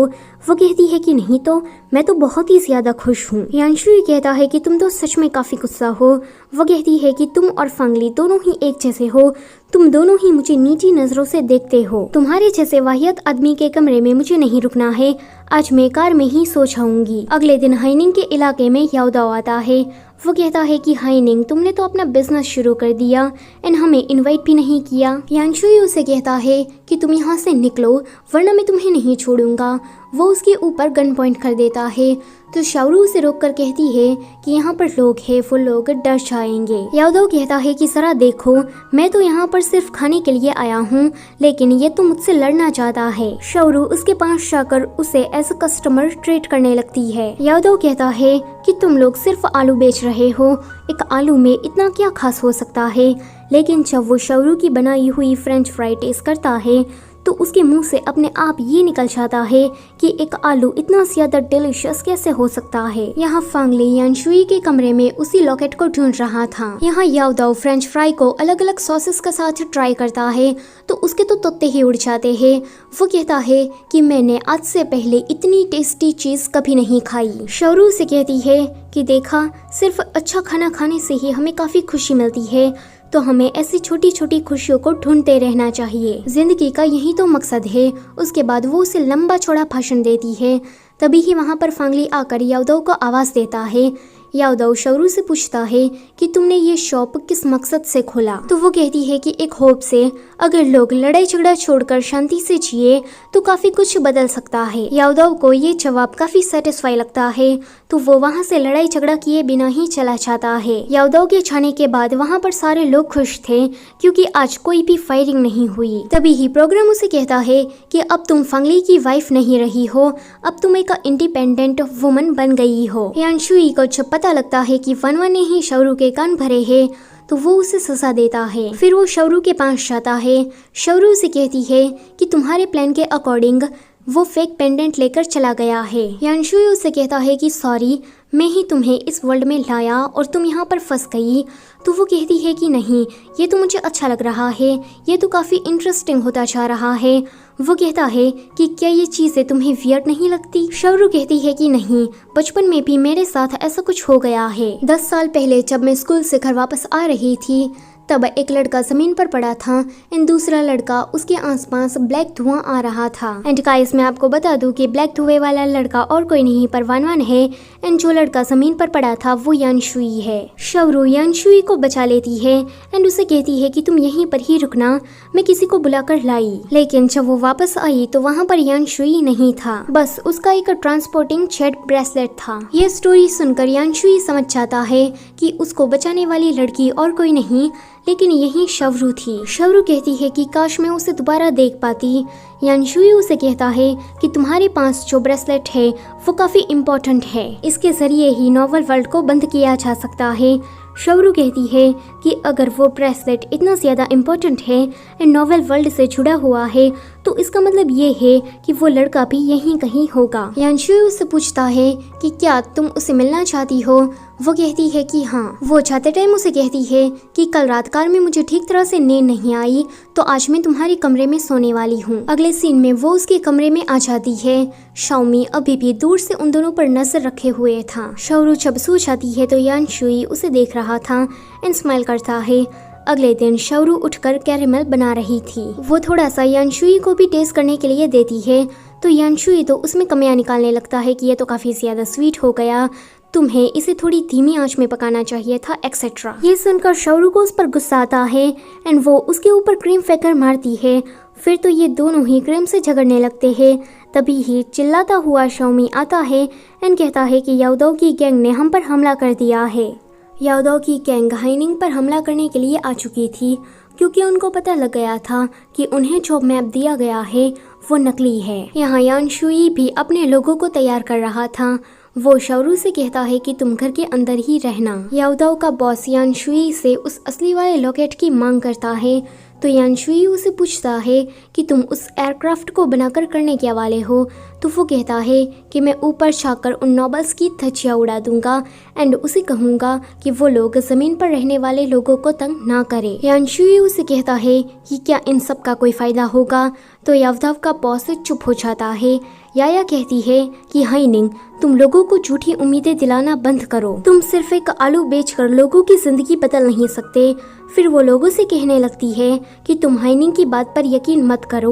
वो कहती है कि नहीं तो मैं तो बहुत ही ज्यादा खुश हूँ। यानशुई कहता है कि तुम तो सच में काफी गुस्सा हो। वो कहती है कि तुम और फंगली दोनों ही एक जैसे हो, तुम दोनों ही मुझे नीची नजरों से देखते हो। तुम्हारे जैसे वाहियत आदमी के कमरे में मुझे नहीं रुकना है, आज मैं कार में ही सो जाऊंगी। अगले दिन हाइनिंग के इलाके में याओदाओ आता है। वो कहता है कि हाइनिंग तुमने तो अपना बिजनेस शुरू कर दिया एंड हमें इनवाइट भी नहीं किया। यानशुई उसे कहता है कि तुम यहाँ से निकलो वरना मैं तुम्हें नहीं छोड़ूंगा। वो उसके ऊपर गन पॉइंट कर देता है तो शाओरू उसे रोककर कहती है कि यहाँ पर लोग हैं, वो लोग डर जाएंगे। याओदाओ कहता है कि जरा देखो, मैं तो यहाँ पर सिर्फ खाने के लिए आया हूँ लेकिन ये तो मुझसे लड़ना चाहता है। शाओरू उसके पास जाकर उसे एज अ कस्टमर ट्रीट करने लगती है। याओदाओ कहता है कि तुम लोग सिर्फ आलू बेच रहे हो, एक आलू में इतना क्या खास हो सकता है। लेकिन जब वो शाओरू की बनाई हुई फ्रेंच फ्राई टेस्ट करता है तो उसके मुंह से अपने आप ये निकल जाता है कि एक आलू इतना ज्यादा डिलीशियस कैसे हो सकता है। यहाँ फांगली यानशुई के कमरे में उसी लॉकेट को ढूंढ रहा था। यहाँ याओदाओ फ्रेंच फ्राई को अलग अलग सॉसेस के साथ ट्राई करता है तो उसके तो तोते ही उड़ जाते हैं। वो कहता है कि मैंने आज से पहले इतनी टेस्टी चीज कभी नहीं खाई। शौरू से कहती है कि देखा, सिर्फ अच्छा खाना खाने से ही हमें काफी खुशी मिलती है, तो हमें ऐसी छोटी छोटी खुशियों को ढूंढते रहना चाहिए। जिंदगी का यही तो मकसद है। उसके बाद वो उसे लंबा चौड़ा भाषण देती है। तभी ही वहाँ पर फांगली आकर याओदाओ को आवाज देता है। याओदाओ शौरू से पूछता है कि तुमने ये शॉप किस मकसद से खोला? तो वो कहती है कि एक होप से अगर लोग लड़ाई झगड़ा छोड़कर शांति से जिए तो काफी कुछ बदल सकता है। याओदाओ को ये जवाब काफी सेटिस्फाई लगता है तो वो वहाँ से लड़ाई झगड़ा किए बिना ही चला जाता है। याओदाओ के जाने के बाद वहाँ पर सारे लोग खुश थे क्योंकि आज कोई भी फायरिंग नहीं हुई। तभी ही प्रोग्राम उसे कहता है कि अब तुम फांगली की वाइफ नहीं रही हो, अब तुम एक इंडिपेंडेंट वुमन बन गई हो। यानशुई को जब पता लगता है कि वनवा ने ही शौरू के कान भरे हैं तो वो उसे सजा देता है। फिर वो शौरू के पास जाता है। शौरू उसे कहती है कि तुम्हारे प्लान के अकॉर्डिंग वो फेक पेंडेंट लेकर चला गया है। यानशुई उसे कहता है कि सॉरी, मैं ही तुम्हें इस वर्ल्ड में लाया और तुम यहाँ पर फंस गई। तो वो कहती है कि नहीं, ये तो मुझे अच्छा लग रहा है, ये तो काफ़ी इंटरेस्टिंग होता जा रहा है। वो कहता है कि क्या ये चीज़ें तुम्हें वियर्ड नहीं लगती? शौरू कहती है कि नहीं, बचपन में भी मेरे साथ ऐसा कुछ हो गया है। 10 साल पहले जब मैं स्कूल से घर वापस आ रही थी तब एक लड़का जमीन पर पड़ा था एंड दूसरा लड़का उसके आसपास ब्लैक धुआं आ रहा था। एंड गाइस, मैं आपको बता दूं कि ब्लैक धुएं वाला लड़का और कोई नहीं पर वानवान है एंड जो लड़का जमीन पर पड़ा था वो यानशुई है। शौरू यानशुई को बचा लेती है एंड उसे कहती है कि तुम यहीं पर ही रुकना, मैं किसी को बुलाकर लाई। लेकिन जब वो वापस आई तो वहाँ पर यानशुई नहीं था, बस उसका एक ट्रांसपोर्टिंग जेट ब्रेसलेट था। ये स्टोरी सुनकर यानशुई समझ जाता है कि उसको बचाने वाली लड़की और कोई नहीं लेकिन यही शौरू थी। शौरू कहती है कि काश मैं उसे दोबारा देख पाती। यानशुई उसे कहता है कि तुम्हारे पास जो ब्रेसलेट है वो काफी इम्पोर्टेंट है, इसके जरिए ही नॉवल वर्ल्ड को बंद किया जा सकता है। शौरू कहती है कि अगर वो ब्रेसलेट इतना ज़्यादा इम्पोर्टेंट है एंड नॉवल वर्ल्ड से जुड़ा हुआ है तो इसका मतलब ये है कि वो लड़का भी यहीं कहीं होगा। यानशुई उससे पूछता है कि क्या तुम उसे मिलना चाहती हो? वो कहती है कि हाँ। वो जाते टाइम उसे कहती है कि कल रात कार में मुझे ठीक तरह से नींद नहीं आई तो आज मैं तुम्हारे कमरे में सोने वाली हूँ। अगले सीन में वो उसके कमरे में आ जाती है। शाओमी अभी भी दूर से उन दोनों पर नजर रखे हुए था। शौरू जब सो जाती है तो यानशुई उसे देख रहा था एंड स्माइल करता है। अगले दिन शौरू उठकर कैरेमल बना रही थी। वो थोड़ा सा यानशुई को भी टेस्ट करने के लिए देती है तो यानशुई तो उसमें कमियां निकालने लगता है कि ये तो काफी ज्यादा स्वीट हो गया, तुम्हें इसे थोड़ी धीमी आंच में पकाना चाहिए था, एक्सेट्रा। ये सुनकर शौरू को उस पर गुस्सा आता है एंड वो उसके ऊपर क्रीम फेंकर मारती है। फिर तो ये दोनों ही क्रीम से झगड़ने लगते हैं। तभी ही चिल्लाता हुआ शाओमी आता है एंड कहता है कि याओदाओ की गैंग ने हम पर हमला कर दिया है। याओदाओ की गैंग हाइनिंग पर हमला करने के लिए आ चुकी थी क्योंकि उनको पता लग गया था कि उन्हें जो मैप दिया गया है वो नकली है। यहाँ यानशुई भी अपने लोगों को तैयार कर रहा था। वो शौरू से कहता है कि तुम घर के अंदर ही रहना। याओदाओ का बॉस यानशुई से उस असली वाले लॉकेट की मांग करता है तो यानशुई उसे पूछता है कि तुम उस एयरक्राफ्ट को बनाकर करने के वाले हो? तो वो कहता है कि मैं ऊपर जाकर उन नॉबल्स की धज्जियां उड़ा दूंगा एंड उसे कहूंगा कि वो लोग जमीन पर रहने वाले लोगों को तंग ना करे। यानशुई उसे कहता है कि क्या इन सब का कोई फायदा होगा? तो याओदाओ का बॉस चुप हो जाता है। याया कहती है कि हाइनिंग, तुम लोगों को झूठी उम्मीदें दिलाना बंद करो। तुम सिर्फ एक आलू बेचकर लोगों की जिंदगी बदल नहीं सकते। फिर वो लोगों से कहने लगती है कि तुम हाइनिंग की बात पर यकीन मत करो,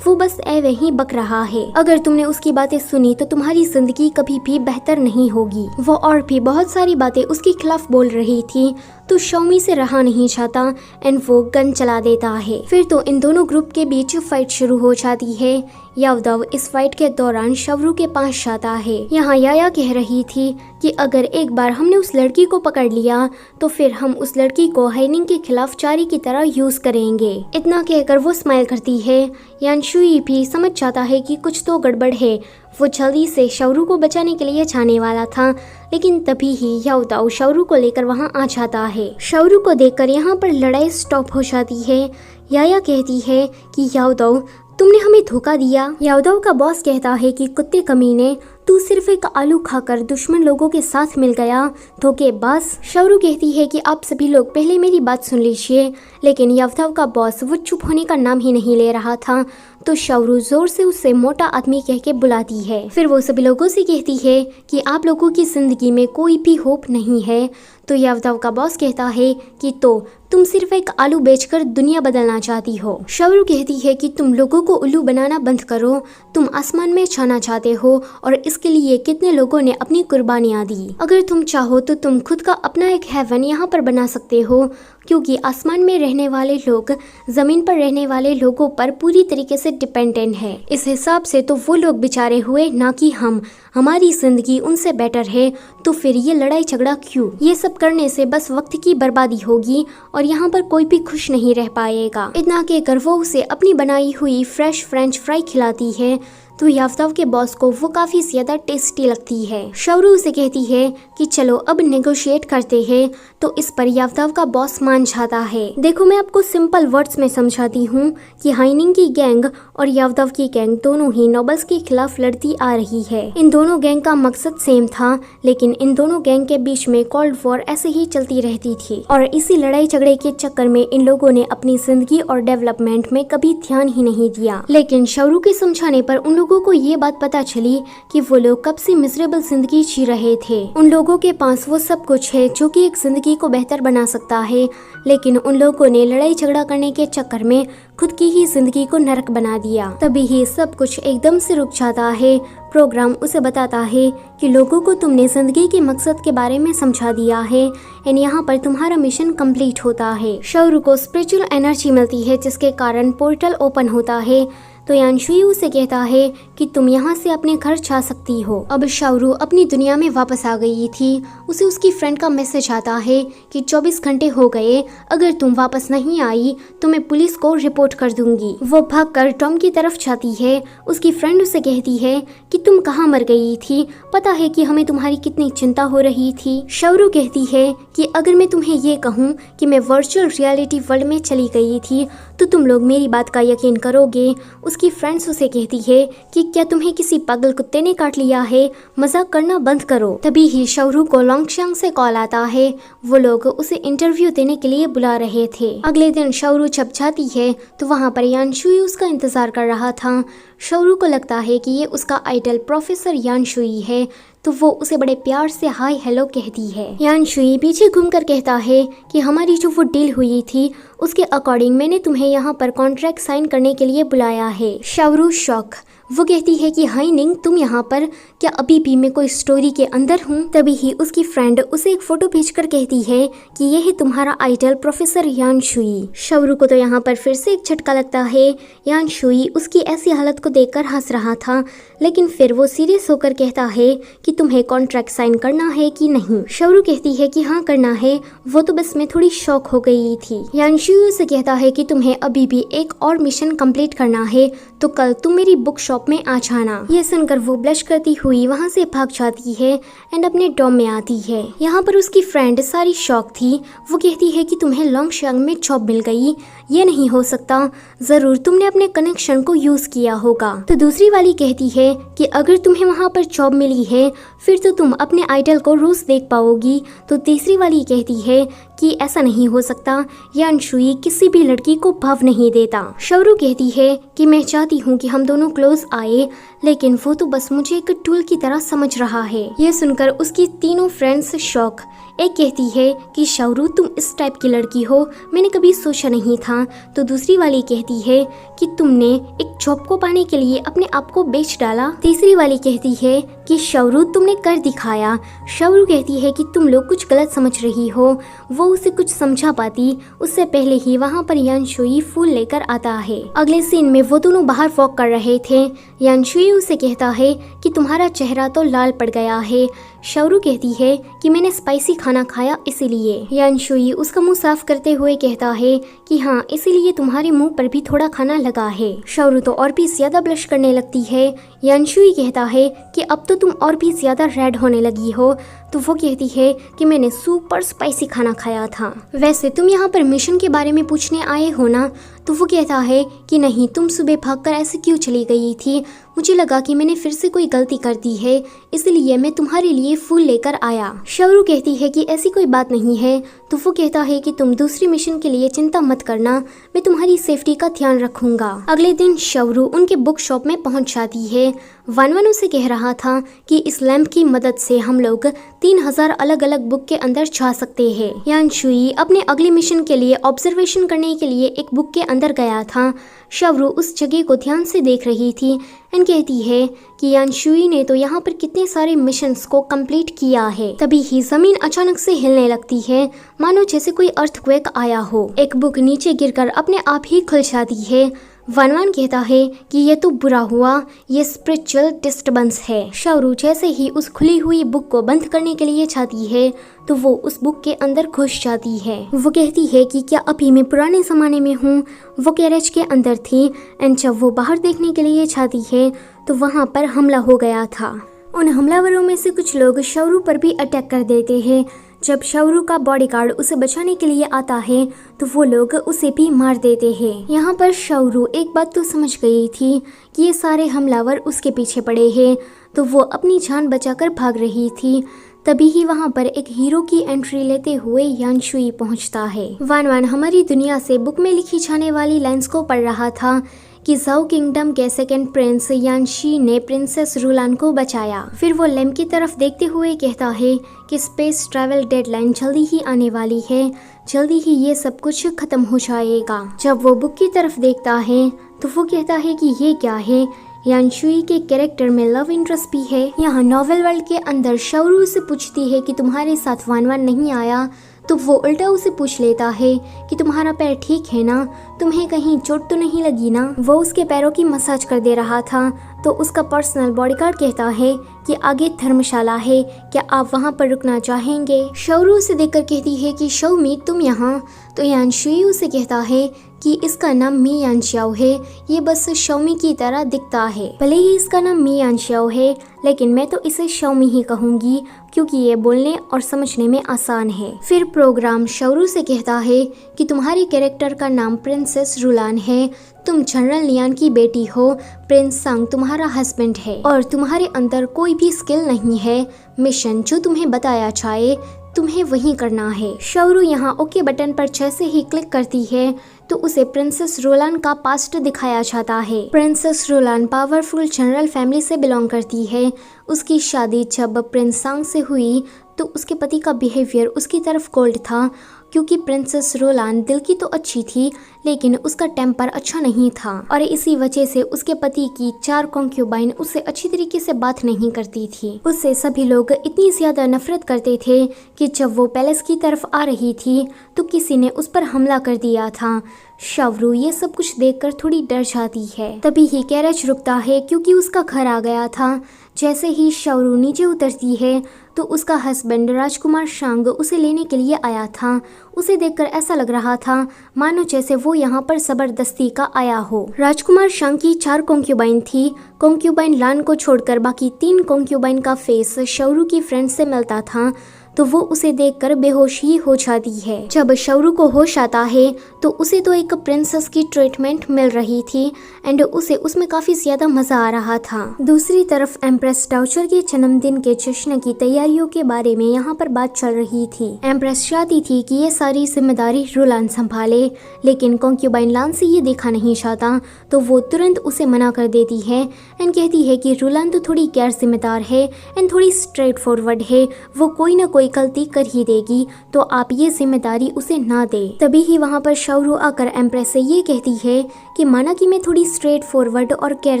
वो बस ऐवे ही बक रहा है। अगर तुमने उसकी बातें सुनी तो तुम्हारी जिंदगी कभी भी बेहतर नहीं होगी। वो और भी बहुत सारी बातें उसके खिलाफ बोल रही थी तो शाओमी से रहा नहीं जाता एंड वो गन चला देता है। फिर तो इन दोनों ग्रुप के बीच फाइट शुरू हो जाती है। याओदाओ इस फाइट के दौरान शौरू के पास जाता है। यहाँ याया कह रही थी कि अगर एक बार हमने उस लड़की को पकड़ लिया तो फिर हम उस लड़की को हाइनिंग के खिलाफ चारी की तरह यूज करेंगे। इतना कहकर वो स्माइल करती है। यानशुई भी समझ जाता है कि कुछ तो गड़बड़ है। वो जल्दी से शौरू को बचाने के लिए जाने वाला था लेकिन तभी ही याओदाओ शौरू को लेकर वहाँ आ जाता है। शौरू को देखकर यहाँ पर लड़ाई स्टॉप हो जाती है। याया कहती है कि याओदाओ, तुमने हमें धोखा दिया। यादव का बॉस कहता है कि कुत्ते कमीने, तू सिर्फ एक आलू खाकर दुश्मन लोगों के साथ मिल गया, धोखेबाज। शौरू कहती है कि आप सभी लोग पहले मेरी बात सुन लीजिए, लेकिन यादव का बॉस वो चुप होने का नाम ही नहीं ले रहा था, तो शौरू जोर से उससे मोटा आदमी कह के बुलाती है। फिर वो सभी लोगों से कहती है कि आप लोगों की जिंदगी में कोई भी होप नहीं है। तो यादव का बॉस कहता है कि तो तुम सिर्फ एक आलू बेचकर दुनिया बदलना चाहती हो। शौरू कहती है कि तुम लोगों को उल्लू बनाना बंद करो, तुम आसमान में छाना चाहते हो और इसके लिए कितने लोगों ने अपनी कुर्बानियां दी। अगर तुम चाहो तो तुम खुद का अपना एक हेवन यहाँ पर बना सकते हो, क्योंकि आसमान में रहने वाले लोग जमीन पर रहने वाले लोगों पर पूरी तरीके से डिपेंडेंट है। इस हिसाब से तो वो लोग बेचारे हुए, ना कि हम। हमारी जिंदगी उनसे बेटर है, तो फिर ये लड़ाई झगड़ा क्यों? ये सब करने से बस वक्त की बर्बादी होगी और यहाँ पर कोई भी खुश नहीं रह पाएगा। इतना कहकर वो उसे अपनी बनाई हुई फ्रेश फ्रेंच फ्राई खिलाती है, तो यादव के बॉस को वो काफी ज्यादा टेस्टी लगती है। शौरू उसे कहती है कि चलो अब नेगोशिएट करते हैं, तो इस पर यादव का बॉस मान जाता है। देखो, मैं आपको सिंपल वर्ड्स में समझाती हूँ कि हाइनिंग की गैंग और यादव की गैंग दोनों ही नोबल्स के खिलाफ लड़ती आ रही है। इन दोनों गैंग का मकसद सेम था, लेकिन इन दोनों गैंग के बीच में कोल्ड वॉर ऐसे ही चलती रहती थी और इसी लड़ाई झगड़े के चक्कर में इन लोगों ने अपनी जिंदगी और डेवलपमेंट में कभी ध्यान ही नहीं दिया। लेकिन शौरू के समझाने पर उन लोगों को ये बात पता चली कि वो लोग कब से मिजरेबल जिंदगी जी रहे थे। उन लोगों के पास वो सब कुछ है जो कि एक जिंदगी को बेहतर बना सकता है, लेकिन उन लोगों ने लड़ाई झगड़ा करने के चक्कर में खुद की ही जिंदगी को नरक बना दिया। तभी ही सब कुछ एकदम से रुक जाता है। प्रोग्राम उसे बताता है कि लोगों को तुमने जिंदगी के मकसद के बारे में समझा दिया है एंड यहाँ पर तुम्हारा मिशन कंप्लीट होता है। शौरू को स्पिरिचुअल एनर्जी मिलती है, जिसके कारण पोर्टल ओपन होता है। तो यानशुई उसे कहता है कि तुम यहाँ से अपने घर जा सकती हो। अब शौरू अपनी दुनिया में वापस आ गई थी। उसे उसकी फ्रेंड का मैसेज आता है कि 24 घंटे हो गए, अगर तुम वापस नहीं आई तो मैं पुलिस को रिपोर्ट कर दूंगी। वो भागकर टॉम की तरफ जाती है। उसकी फ्रेंड उसे कहती है कि तुम कहाँ मर गई थी, पता है कि हमें तुम्हारी कितनी चिंता हो रही थी। शौरू कहती है कि अगर मैं तुम्हें ये कहूँ कि मैं वर्चुअल रियलिटी वर्ल्ड में चली गई थी तो तुम लोग मेरी बात का यकीन करोगे। उसकी फ्रेंड्स उसे कहती है कि क्या तुम्हें किसी पागल कुत्ते ने काट लिया है, मजाक करना बंद करो। तभी ही शौरू को लोंगशांग से कॉल आता है। वो लोग उसे इंटरव्यू देने के लिए बुला रहे थे। अगले दिन शौरू जब जाती है तो वहाँ पर यानशुई उसका इंतजार कर रहा था। शौरू को लगता है कि ये उसका आइडल प्रोफेसर यानशुई है, तो वो उसे बड़े प्यार से हाय हेलो कहती है। यानशुई पीछे घूमकर कहता है कि हमारी जो वो डील हुई थी उसके अकॉर्डिंग मैंने तुम्हें यहाँ पर कॉन्ट्रैक्ट साइन करने के लिए बुलाया है। शौरू शॉक। वो कहती है कि हाय निंग, तुम यहाँ पर, क्या अभी भी मैं कोई स्टोरी के अंदर हूँ? तभी ही उसकी फ्रेंड उसे एक फोटो भेजकर कहती है कि ये है तुम्हारा आइडल प्रोफेसर यानशुई। शौरू को तो यहाँ पर फिर से एक झटका लगता है। यानशुई उसकी ऐसी हालत को देखकर हंस रहा था, लेकिन फिर वो सीरियस होकर कहता है कि तुम्हें कॉन्ट्रैक्ट साइन करना है कि नहीं। शौरू कहती है कि हाँ करना है, वो तो बस मैं थोड़ी शॉक हो गई थी। यानशुई उसे कहता है कि तुम्हें अभी भी एक और मिशन कंप्लीट करना है, तो कल तुम मेरी बुक शॉप में आ जाना। ये सुनकर वो ब्लश करती हुई वहाँ से भाग जाती है एंड अपने डॉम में आती है। यहाँ पर उसकी फ्रेंड सारी शॉक थी। वो कहती है कि तुम्हें लोंगशांग में जॉब मिल गई, ये नहीं हो सकता, जरूर तुमने अपने कनेक्शन को यूज किया होगा। तो दूसरी वाली कहती है कि अगर तुम्हें वहाँ पर जॉब मिली है फिर तो तुम अपने आइडल को रोज देख पाओगी। तो तीसरी वाली कहती है कि ऐसा नहीं हो सकता, यानशुई किसी भी लड़की को भाव नहीं देता। शौरू कहती है कि मैं चाहती हूँ कि हम दोनों क्लोज आए, लेकिन वो तो बस मुझे एक टूल की तरह समझ रहा है। ये सुनकर उसकी तीनों फ्रेंड्स शॉक। एक कहती है कि शौरू तुम इस टाइप की लड़की हो, मैंने कभी सोचा नहीं था। तो दूसरी वाली कहती है कि तुमने एक जॉब को पाने के लिए अपने आप को बेच डाला। तीसरी वाली कहती है कि शौरू तुमने कर दिखाया। शौरू कहती है कि तुम लोग कुछ गलत समझ रही हो। वो उसे कुछ समझा पाती उससे पहले ही वहाँ पर यानशुई फूल लेकर आता है। अगले सीन में वो दोनों बाहर वॉक कर रहे थे। यानशुई उसे कहता है कि तुम्हारा चेहरा तो लाल पड़ गया है। शौरू कहती है कि मैंने स्पाइसी खाना खाया इसीलिए। यानशुई उसका मुंह साफ करते हुए कहता है कि हाँ, इसीलिए तुम्हारे मुंह पर भी थोड़ा खाना लगा है। शौरू तो और भी ज्यादा ब्लश करने लगती है। यानशुई कहता है कि अब तो तुम और भी ज्यादा रेड होने लगी हो। तो वो कहती है कि मैंने सुपर स्पाइसी खाना खाया था। वैसे तुम यहाँ पर मिशन के बारे में पूछने आए हो ना, तो वो कहता है कि नहीं, तुम सुबह भागकर ऐसे क्यों चली गई थी? मुझे लगा कि मैंने फिर से कोई गलती कर दी है, इसलिए मैं तुम्हारे लिए फूल लेकर आया। शावरू कहती है कि ऐसी कोई बात नहीं है। तो वो कहता है कि तुम दूसरी मिशन के लिए चिंता मत करना, मैं तुम्हारी सेफ्टी का ध्यान रखूंगा। अगले दिन शावरू उनके बुक शॉप में पहुंच जाती है। वानवान उसे कह रहा था कि इस लैंप की मदद से हम लोग 3000 अलग अलग बुक के अंदर जा सकते हैं। यान शुई अपने अगले मिशन के लिए ऑब्जर्वेशन करने के लिए एक बुक के अंदर गया था। शावरू उस जगह को ध्यान से देख रही थी एंड कहती है कि यान शुई ने तो यहाँ पर कितने सारे मिशंस को कंप्लीट किया है। तभी ही जमीन अचानक से हिलने लगती है, मानो जैसे कोई अर्थक्वेक आया हो। एक बुक नीचे गिरकर अपने आप ही खुल जाती है। वानवान कहता है कि ये तो बुरा हुआ, ये स्पिरिचुअल डिस्टर्बेंस है। शावरू जैसे ही उस खुली हुई बुक को बंद करने के लिए चाहती है तो वो उस बुक के अंदर घुस जाती है। वो कहती है कि क्या अभी मैं पुराने जमाने में हूँ। वो गैरेज के अंदर थी एंड जब वो बाहर देखने के लिए चाहती है तो वहाँ पर हमला हो गया था। उन हमलावरों में से कुछ लोग शावरू पर भी अटैक कर देते हैं। जब शावरू का बॉडीगार्ड उसे बचाने के लिए आता है तो वो लोग उसे भी मार देते हैं। यहाँ पर शावरू एक बात तो समझ गई थी कि ये सारे हमलावर उसके पीछे पड़े हैं, तो वो अपनी जान बचाकर भाग रही थी। तभी ही वहाँ पर एक हीरो की एंट्री लेते हुए यान शुई पहुँचता है। वानवान हमारी दुनिया से बुक में लिखी जाने वाली लाइन्स को पढ़ रहा था कि जाओ किंगडम के सेकंड प्रिंस यानशी ने प्रिंसेस रुलान को बचाया। फिर वो लैम्प की तरफ देखते हुए कहता है कि स्पेस ट्रैवल डेडलाइन जल्दी ही आने वाली है, जल्दी ही ये सब कुछ खत्म हो जाएगा। जब वो बुक की तरफ देखता है तो वो कहता है कि ये क्या है। यान शुई के कैरेक्टर में लव इंटरेस्ट भी है। यहाँ नॉवेल वर्ल्ड के अंदर शावरू से पूछती है कि तुम्हारे साथ वानवान नहीं आया, तो वो उल्टा उसे पूछ लेता है कि तुम्हारा पैर ठीक है ना, तुम्हें कहीं चोट तो नहीं लगी ना। वो उसके पैरों की मसाज कर दे रहा था तो उसका पर्सनल बॉडीगार्ड कहता है कि आगे धर्मशाला है, क्या आप वहाँ पर रुकना चाहेंगे। शावरू उसे देखकर कहती है कि शौमी तुम यहाँ। तो यान शुई उसे कहता है कि इसका नाम मी यान श्याओ है, ये बस शौमी की तरह दिखता है। भले ही इसका नाम मी यान श्याओ है लेकिन मैं तो इसे शौमी ही कहूँगी क्योंकि ये बोलने और समझने में आसान है। फिर प्रोग्राम शावरू से कहता है कि तुम्हारे कैरेक्टर का नाम प्रिंसेस रुलान है, तुम जनरल लियान की बेटी हो, प्रिंस सांग तुम्हारा हस्बैंड है और तुम्हारे अंदर कोई भी स्किल नहीं है। मिशन जो तुम्हें बताया जाए तुम्हें वही करना है। शावरू यहाँ ओके बटन पर जैसे ही क्लिक करती है तो उसे प्रिंसेस रोलान का पास्ट दिखाया जाता है। प्रिंसेस रोलान पावरफुल जनरल फैमिली से बिलोंग करती है। उसकी शादी जब प्रिंस सांग से हुई तो उसके पति का बिहेवियर उसकी तरफ कोल्ड था क्योंकि प्रिंसेस रोलान दिल की तो अच्छी थी लेकिन उसका टेम्पर अच्छा नहीं था और इसी वजह से उसके पति की 4 कॉन्क्यूबाइन उससे अच्छी तरीके से बात नहीं करती थी। उससे सभी लोग इतनी ज्यादा नफरत करते थे कि जब वो पैलेस की तरफ आ रही थी तो किसी ने उस पर हमला कर दिया था। शावरू ये सब कुछ देखकर थोड़ी डर जाती है। तभी ही कैरेज रुकता है क्योंकि उसका घर आ गया था। जैसे ही शावरू नीचे उतरती है तो उसका हस्बैंड राजकुमार शांग उसे लेने के लिए आया था। उसे देखकर ऐसा लग रहा था मानो जैसे वो यहाँ पर जबरदस्ती का आया हो। राजकुमार शांग की 4 कॉन्क्यूबाइन थी। कॉन्क्यूबाइन लान को छोड़कर बाकी 3 कॉन्क्यूबाइन का फेस शावरू की फ्रेंड से मिलता था तो वो उसे देखकर बेहोश ही हो जाती है। जब शावरू को होश आता है तो उसे तो एक प्रिंसेस की ट्रीटमेंट मिल रही थी एंड उसे उसमें काफी ज्यादा मजा आ रहा था। दूसरी तरफ एम्प्रेस डाउचर के जन्मदिन के जश्न की तैयारियों के बारे में यहाँ पर बात चल रही थी। एम्प्रेस चाहती थी कि ये सारी जिम्मेदारी रुलान संभाले लेकिन कॉन्क्यूबाइन लान से ये देखा नहीं चाहता तो वो तुरंत उसे मना कर देती है एंड कहती है कि रुलान तो थोड़ी गैर जिम्मेदार है एंड थोड़ी स्ट्रेट फॉरवर्ड है, वो कोई ना कोई गलती कर ही देगी तो आप ये जिम्मेदारी उसे ना दे। तभी ही वहाँ पर शावरू आकर एम्प्रेस से ये कहती है कि माना कि मैं थोड़ी स्ट्रेट फॉरवर्ड और गैर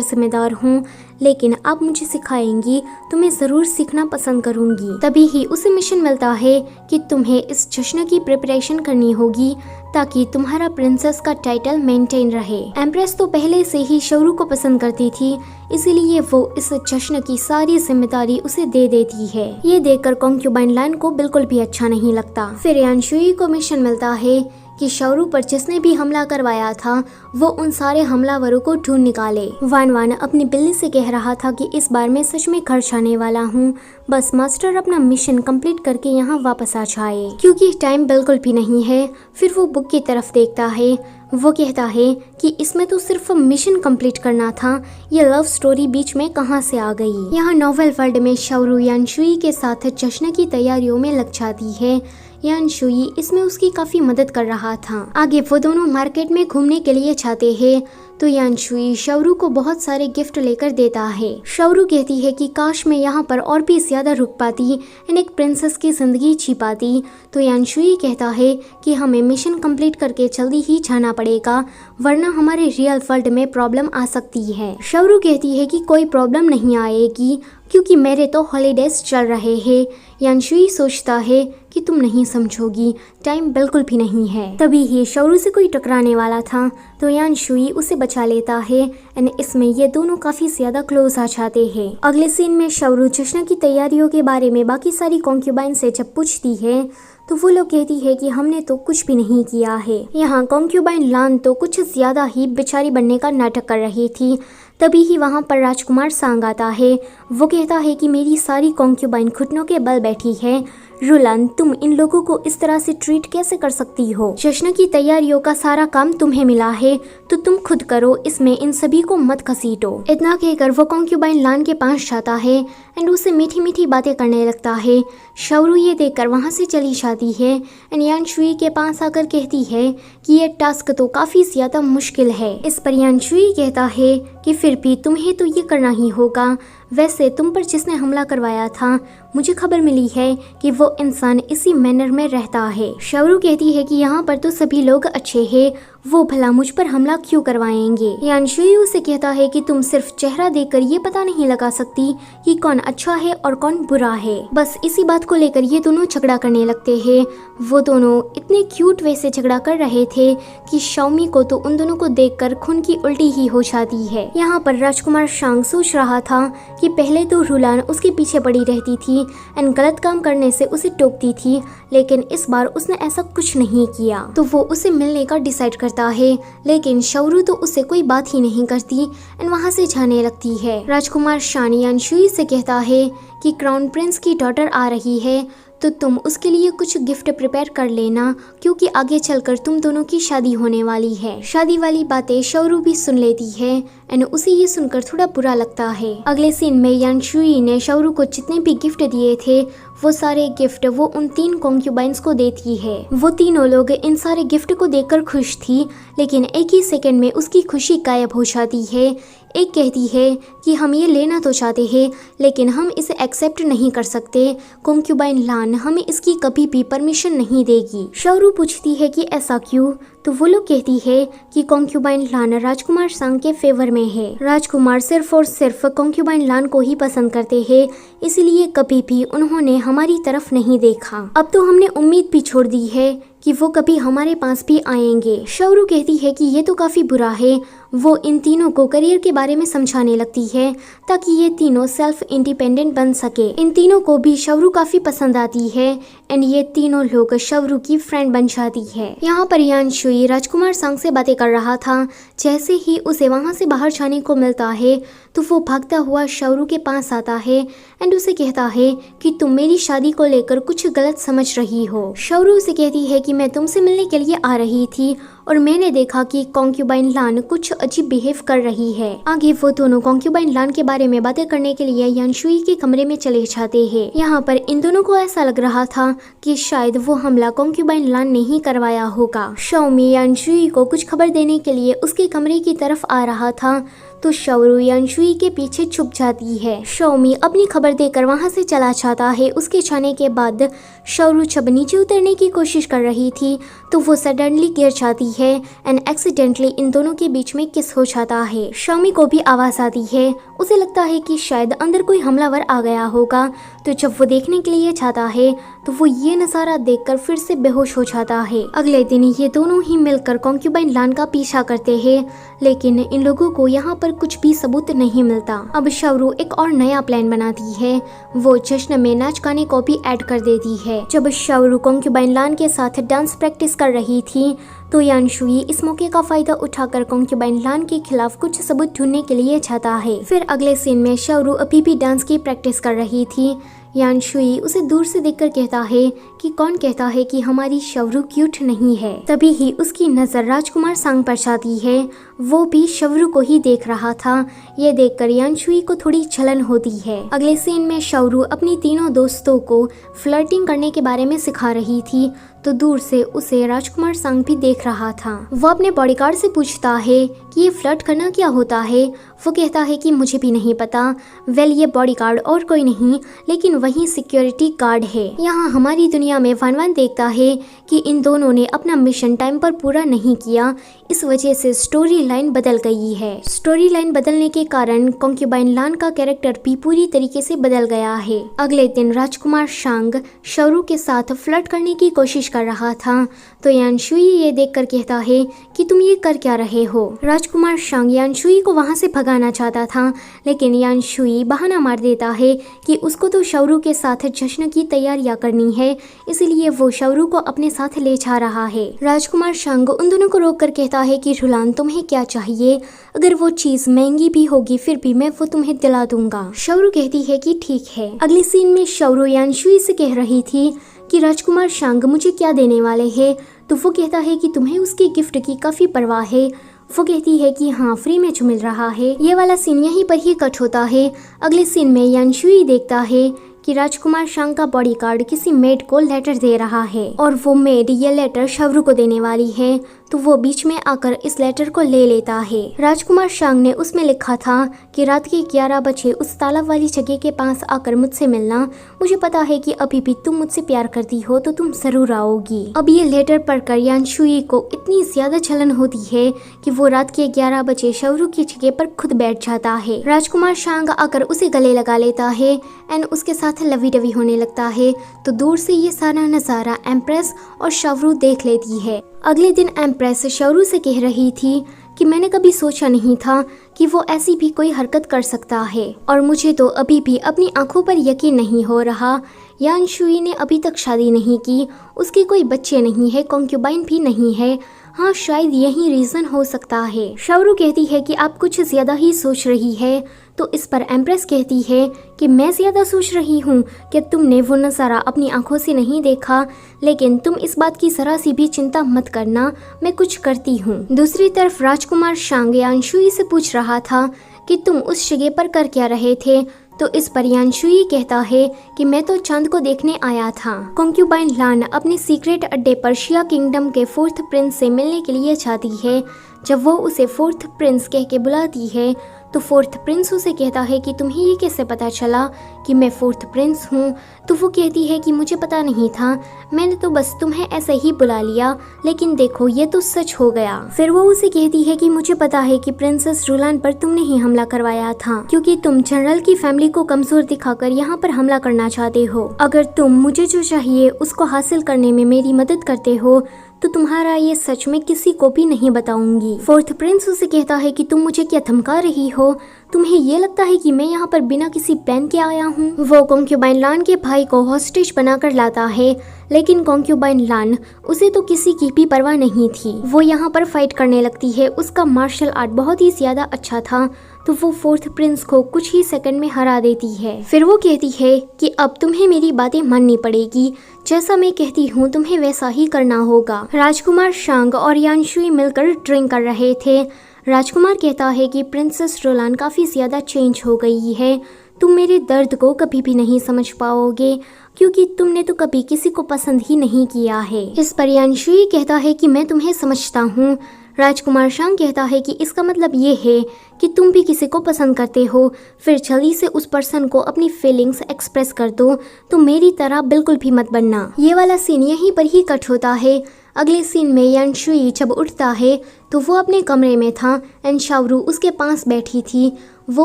जिम्मेदार हूँ लेकिन आप मुझे सिखाएंगी तो मैं जरूर सीखना पसंद करूंगी। तभी ही उसे मिशन मिलता है कि तुम्हें इस जश्न की प्रिपरेशन करनी होगी ताकि तुम्हारा प्रिंसेस का टाइटल मेंटेन रहे। एम्प्रेस तो पहले से ही शावरू को पसंद करती थी इसीलिए वो इस जश्न की सारी जिम्मेदारी उसे दे देती है। ये देखकर कॉन्क्यूबाइन लान को बिल्कुल भी अच्छा नहीं लगता। फिर यान शुई को मिशन मिलता है कि शौरू पर जिसने भी हमला करवाया था वो उन सारे हमलावरों को ढूंढ निकाले। वान वान अपनी बिल्ली से कह रहा था कि इस बार मैं सच में घर जाने वाला हूँ, बस मास्टर अपना मिशन कंप्लीट करके यहाँ वापस आ जाए, क्योंकि टाइम बिल्कुल भी नहीं है। फिर वो बुक की तरफ देखता है, वो कहता है कि इसमें तो सिर्फ मिशन कंप्लीट करना था, ये लव स्टोरी बीच में कहाँ से आ गई। यहाँ नोवेल वर्ल्ड में शौरू यानशुई के साथ जश्न की तैयारियों में लग जाती है। यानशुई इसमें उसकी काफी मदद कर रहा था। आगे वो दोनों मार्केट में घूमने के लिए जाते हैं तो यानशुई शौरू को बहुत सारे गिफ्ट लेकर देता है। शौरू कहती है कि काश मैं यहाँ पर और भी ज्यादा रुक पाती एंड एक प्रिंसेस की जिंदगी जी पाती। तो यानशुई कहता है कि हमें मिशन कंप्लीट करके जल्दी ही जाना पड़ेगा, वरना हमारे रियल वर्ल्ड में प्रॉब्लम आ सकती है। शौरू कहती है कि कोई प्रॉब्लम नहीं आएगी क्योंकि मेरे तो हॉलीडेज चल रहे हैं। यानशुई सोचता है कि तुम नहीं समझोगी, टाइम बिल्कुल भी नहीं है। तभी ही शौरू से कोई टकराने वाला था तो यानशुई उसे बचा लेता है एंड इसमें ये दोनों काफी ज्यादा क्लोज आ जाते हैं। अगले सीन में शौरू जश्न की तैयारियों के बारे में बाकी सारी कॉन्क्यूबाइन से जब पूछती है तो वो लोग कहती है कि हमने तो कुछ भी नहीं किया है। यहाँ कॉन्क्यूबाइन लान तो कुछ ज्यादा ही बेचारी बनने का नाटक कर रही थी। तभी ही वहाँ पर राजकुमार सांग आता है। वो कहता है कि मेरी सारी कॉन्क्यूबाइन घुटनों के बल बैठी है। रुलान, तुम इन लोगों को इस तरह से ट्रीट कैसे कर सकती हो? जश्न की तैयारियों का सारा काम तुम्हें मिला है तो तुम खुद करो, इसमें इन सभी को मत घसीटो। इतना कहकर वो कॉन्क्यूबाइन लान के पास जाता है एंड उसे मीठी मीठी बातें करने लगता है। शौरू ये देखकर वहाँ से चली जाती है एंड यानशुई के पास आकर कहती है कि ये टास्क तो काफी ज्यादा मुश्किल है। इस पर यानशुई कहता है कि फिर भी तुम्हें तो ये करना ही होगा। वैसे तुम पर जिसने हमला करवाया था मुझे खबर मिली है कि वो इंसान इसी मैनर में रहता है। शौरू कहती है कि यहाँ पर तो सभी लोग अच्छे हैं, वो भला मुझ पर हमला क्यों करवाएंगे। यानशुई उसे कहता है कि तुम सिर्फ चेहरा देखकर ये पता नहीं लगा सकती कि कौन अच्छा है और कौन बुरा है। बस इसी बात को लेकर ये दोनों झगड़ा करने लगते हैं। वो दोनों इतने क्यूट वे से झगड़ा कर रहे थे कि शाओमी को तो उन दोनों को देखकर खून की उल्टी ही हो जाती है। यहाँ पर राजकुमार सांग सोच रहा था कि पहले तो रुलान उसके पीछे पड़ी रहती थी एंड गलत काम करने से उसे टोकती थी, लेकिन इस बार उसने ऐसा कुछ नहीं किया। तो वो उसे मिलने का डिसाइड करता है, लेकिन शौरू तो उससे कोई बात ही नहीं करती एंड वहाँ से जाने लगती है। राजकुमार शान यानशुई से कहता है कि क्राउन प्रिंस की डॉटर आ रही है तो तुम उसके लिए कुछ गिफ्ट प्रिपेयर कर लेना, क्योंकि आगे चलकर तुम दोनों की शादी होने वाली है। शादी वाली बातें शौरू भी सुन लेती है एंड उसे ये सुनकर थोड़ा बुरा लगता है। अगले सीन में यानशुई ने शौरू को जितने भी गिफ्ट दिए थे वो सारे गिफ्ट वो उन 3 कॉन्क्यूबाइंस को देती है। वो तीनों लोग इन सारे गिफ्ट को देखकर खुश थी, लेकिन एक ही सेकंड में उसकी खुशी गायब हो जाती है। एक कहती है कि हम ये लेना तो चाहते हैं लेकिन हम इसे एक्सेप्ट नहीं कर सकते, कॉन्क्यूबाइन लान हमें इसकी कभी भी परमिशन नहीं देगी। शौरू पूछती है कि ऐसा क्यों? तो वो लोग कहती है कि कॉन्क्यूबाइन लान राजकुमार सांग के फेवर में है। राजकुमार सिर्फ और सिर्फ कॉन्क्यूबाइन लान को ही पसंद करते हैं, इसलिए कभी भी उन्होंने हमारी तरफ नहीं देखा। अब तो हमने उम्मीद भी छोड़ दी है कि वो कभी हमारे पास भी आएंगे। शौरू कहती है कि ये तो काफी बुरा है। वो इन तीनों को करियर के बारे में समझाने लगती है ताकि ये तीनों सेल्फ इंडिपेंडेंट बन सके। इन तीनों को भी शौरू काफी पसंद आती है एंड ये तीनों लोग शौरू की फ्रेंड बन जाती है। यहाँ पर यानशुई राजकुमार सांग से बातें कर रहा था। जैसे ही उसे वहाँ से बाहर जाने को मिलता है तो वो भागता हुआ शौरू के पास आता है एंड उसे कहता है कि तुम मेरी शादी को लेकर कुछ गलत समझ रही हो। शौरू उसे कहती है कि मैं तुमसे मिलने के लिए आ रही थी और मैंने देखा कि कॉन्क्यूबाइन लान कुछ अजीब बिहेव कर रही है। आगे वो दोनों कॉन्क्यूबाइन लान के बारे में बातें करने के लिए यानशुई के कमरे में चले जाते हैं। यहाँ पर इन दोनों को ऐसा लग रहा था कि शायद वो हमला कॉन्क्यूबाइन लान ने ही करवाया होगा। शाओमी यानशुई को कुछ खबर देने के लिए उसके कमरे की तरफ आ रहा था तो शौरू यानशुई के पीछे छुप जाती है। शाओमी अपनी खबर देकर वहां से चला जाता है। उसके जाने के बाद शौरू जब नीचे उतरने की कोशिश कर रही थी तो वो सडनली गिर जाती है एंड एक्सीडेंटली इन दोनों के बीच में किस हो जाता है। शाओमी को भी आवाज आती है। उसे लगता है कि शायद अंदर कोई हमलावर आ गया होगा, तो जब वो देखने के लिए जाता है तो वो ये नज़ारा देखकर फिर से बेहोश हो जाता है। अगले दिन ये दोनों ही मिलकर कॉन्क्यूबाइन लान का पीछा करते हैं, लेकिन इन लोगों को यहाँ पर कुछ भी सबूत नहीं मिलता। अब शावरू एक और नया प्लान बनाती है, वो जश्न में नाच गाने को भी ऐड कर देती है। जब शावरू कॉन्क्यूबाइन लान के साथ डांस प्रैक्टिस कर रही थी तो यानशुई इस मौके का फायदा उठाकर कॉन्क्यूबाइन लान के खिलाफ कुछ सबूत ढूंढने के लिए जाता है। फिर अगले सीन में शावरू अभी भी डांस की प्रैक्टिस कर रही थी। यानशुई उसे दूर से देखकर कहता है कि कौन कहता है कि हमारी शावरू क्यूट नहीं है। तभी ही उसकी नजर राजकुमार सांग पर जाती है, वो भी शावरू को ही देख रहा था। ये देखकर यानशुई को थोड़ी जलन होती है। अगले सीन में शावरू अपनी तीनों दोस्तों को फ्लर्टिंग करने के बारे में सिखा रही थी, तो दूर से उसे राजकुमार सांग भी देख रहा था। वो अपने बॉडीगार्ड से पूछता है कि ये फ्लर्ट करना क्या होता है। वो कहता है कि मुझे भी नहीं पता। वेल, ये बॉडीगार्ड और कोई नहीं लेकिन वही सिक्योरिटी गार्ड है। यहाँ हमारी दुनिया में वान देखता है कि इन दोनों ने अपना मिशन टाइम पर पूरा नहीं किया, इस वजह से स्टोरी लाइन बदल गई है। स्टोरी लाइन बदलने के कारण कॉन्क्यूबाइन लान का कैरेक्टर भी पूरी तरीके से बदल गया है। अगले दिन राजकुमार सांग शावरू के साथ फ्लर्ट करने की कोशिश कर रहा था, तो यानशुई ये देखकर कहता है कि तुम ये कर क्या रहे हो। राजकुमार सांग यानशुई को वहाँ से भगाना चाहता था, लेकिन यानशुई बहाना मार देता है कि उसको तो शावरू के साथ जश्न की तैयारियां करनी है, इसलिए वो शावरू को अपने साथ ले जा रहा है। राजकुमार सांग उन दोनों को रोक कर कहता है कि रुलान, तुम्हें क्या चाहिए? अगर वो चीज महंगी भी होगी फिर भी मैं वो तुम्हें दिला दूंगा। शावरू कहती है कि ठीक है। अगले सीन में शावरू यानशुई से कह रही थी कि राजकुमार सांग मुझे क्या देने वाले हैं, तो वो कहता है कि तुम्हें उसके गिफ्ट की काफी परवाह है। वो कहती है कि हाँ, फ्री में जो मिल रहा है। ये वाला सीन यहीं पर ही कट होता है। अगले सीन में यानशुई देखता है कि राजकुमार सांग का बॉडीगार्ड किसी मेड को लेटर दे रहा है और वो मेड ये लेटर शावरू को देने वाली है, तो वो बीच में आकर इस लेटर को ले लेता है। राजकुमार सांग ने उसमें लिखा था कि रात के 11 बजे उस तालाब वाली जगह के पास आकर मुझसे मिलना। मुझे पता है कि अभी भी तुम मुझसे प्यार करती हो, तो तुम जरूर आओगी। अब ये लेटर पढ़कर यानशुई को इतनी ज्यादा जलन होती है कि वो रात के 11 बजे शावरू की जगह पर खुद बैठ जाता है। राजकुमार सांग आकर उसे गले लगा लेता है एंड उसके साथ लवी डवी होने लगता है, तो दूर से ये सारा नजारा एम्प्रेस और शावरू देख लेती है। अगले दिन एम्प्रेस शावरू से कह रही थी कि मैंने कभी सोचा नहीं था कि वो ऐसी भी कोई हरकत कर सकता है और मुझे तो अभी भी अपनी आंखों पर यकीन नहीं हो रहा। यानशुई ने अभी तक शादी नहीं की, उसके कोई बच्चे नहीं है, कॉन्क्यूबाइन भी नहीं है। हाँ, शायद यही रीजन हो सकता है। शावरू कहती है कि आप कुछ ज्यादा ही सोच रही है, तो इस पर एम्प्रेस कहती है कि मैं ज्यादा सोच रही हूँ कि तुमने वो नज़ारा अपनी आंखों से नहीं देखा, लेकिन तुम इस बात की जरा सी भी चिंता मत करना, मैं कुछ करती हूँ। दूसरी तरफ राजकुमार सांग यानशुई से पूछ रहा था कि तुम उस जगह पर कर क्या रहे थे, तो इस पर यानशुई कहता है कि मैं तो चांद को देखने आया था। कॉन्क्यूबाइन लान अपने सीक्रेट अड्डे पर शिया किंगडम के 4th प्रिंस से मिलने के लिए जाती है। जब वो उसे 4th प्रिंस कह के बुलाती है तो 4th प्रिंस उसे कहता है कि तुम्हें ये कैसे पता चला कि मैं 4th प्रिंस हूँ। तो वो कहती है कि मुझे पता नहीं था, मैंने तो बस तुम्हें ऐसे ही बुला लिया, लेकिन देखो ये तो सच हो गया। फिर वो उसे कहती है कि मुझे पता है कि प्रिंसेस रुलान पर तुमने ही हमला करवाया था, क्योंकि तुम जनरल की फैमिली को कमजोर दिखाकर यहाँ पर हमला करना चाहते हो। अगर तुम मुझे जो चाहिए उसको हासिल करने में मेरी मदद करते हो तो तुम्हारा ये सच में किसी को भी नहीं बताऊंगी। 4th प्रिंस उसे कहता है कि तुम मुझे क्या धमका रही हो, तुम्हें ये लगता है कि मैं यहाँ पर बिना किसी प्लान के आया हूँ। वो कॉन्क्यूबाइन लान के भाई को हॉस्टेज बनाकर लाता है, लेकिन कॉन्क्यूबाइन लान उसे तो किसी की भी परवाह नहीं थी। वो यहाँ पर फाइट करने लगती है, उसका मार्शल आर्ट बहुत ही ज्यादा अच्छा था, तो वो 4th प्रिंस को कुछ ही सेकंड में हरा देती है। फिर वो कहती है कि अब तुम्हें मेरी बातें माननी पड़ेगी, जैसा मैं कहती हूँ तुम्हें वैसा ही करना होगा। राजकुमार सांग और यानशुई मिलकर ड्रिंक कर रहे थे। राजकुमार कहता है कि प्रिंसेस रुलान काफी ज्यादा चेंज हो गई है, तुम मेरे दर्द को कभी भी नहीं समझ पाओगे, क्योंकि तुमने तो कभी किसी को पसंद ही नहीं किया है। इस पर यानशुई कहता है कि मैं तुम्हें समझता हूँ। राजकुमार सांग कहता है कि इसका मतलब ये है कि तुम भी किसी को पसंद करते हो, फिर जल्दी से उस पर्सन को अपनी फीलिंग्स एक्सप्रेस कर दो, तो मेरी तरह बिल्कुल भी मत बनना। ये वाला सीन यहीं पर ही कट होता है। अगले सीन में यानशुई जब उठता है तो वो अपने कमरे में था एंड शावरू उसके पास बैठी थी। वो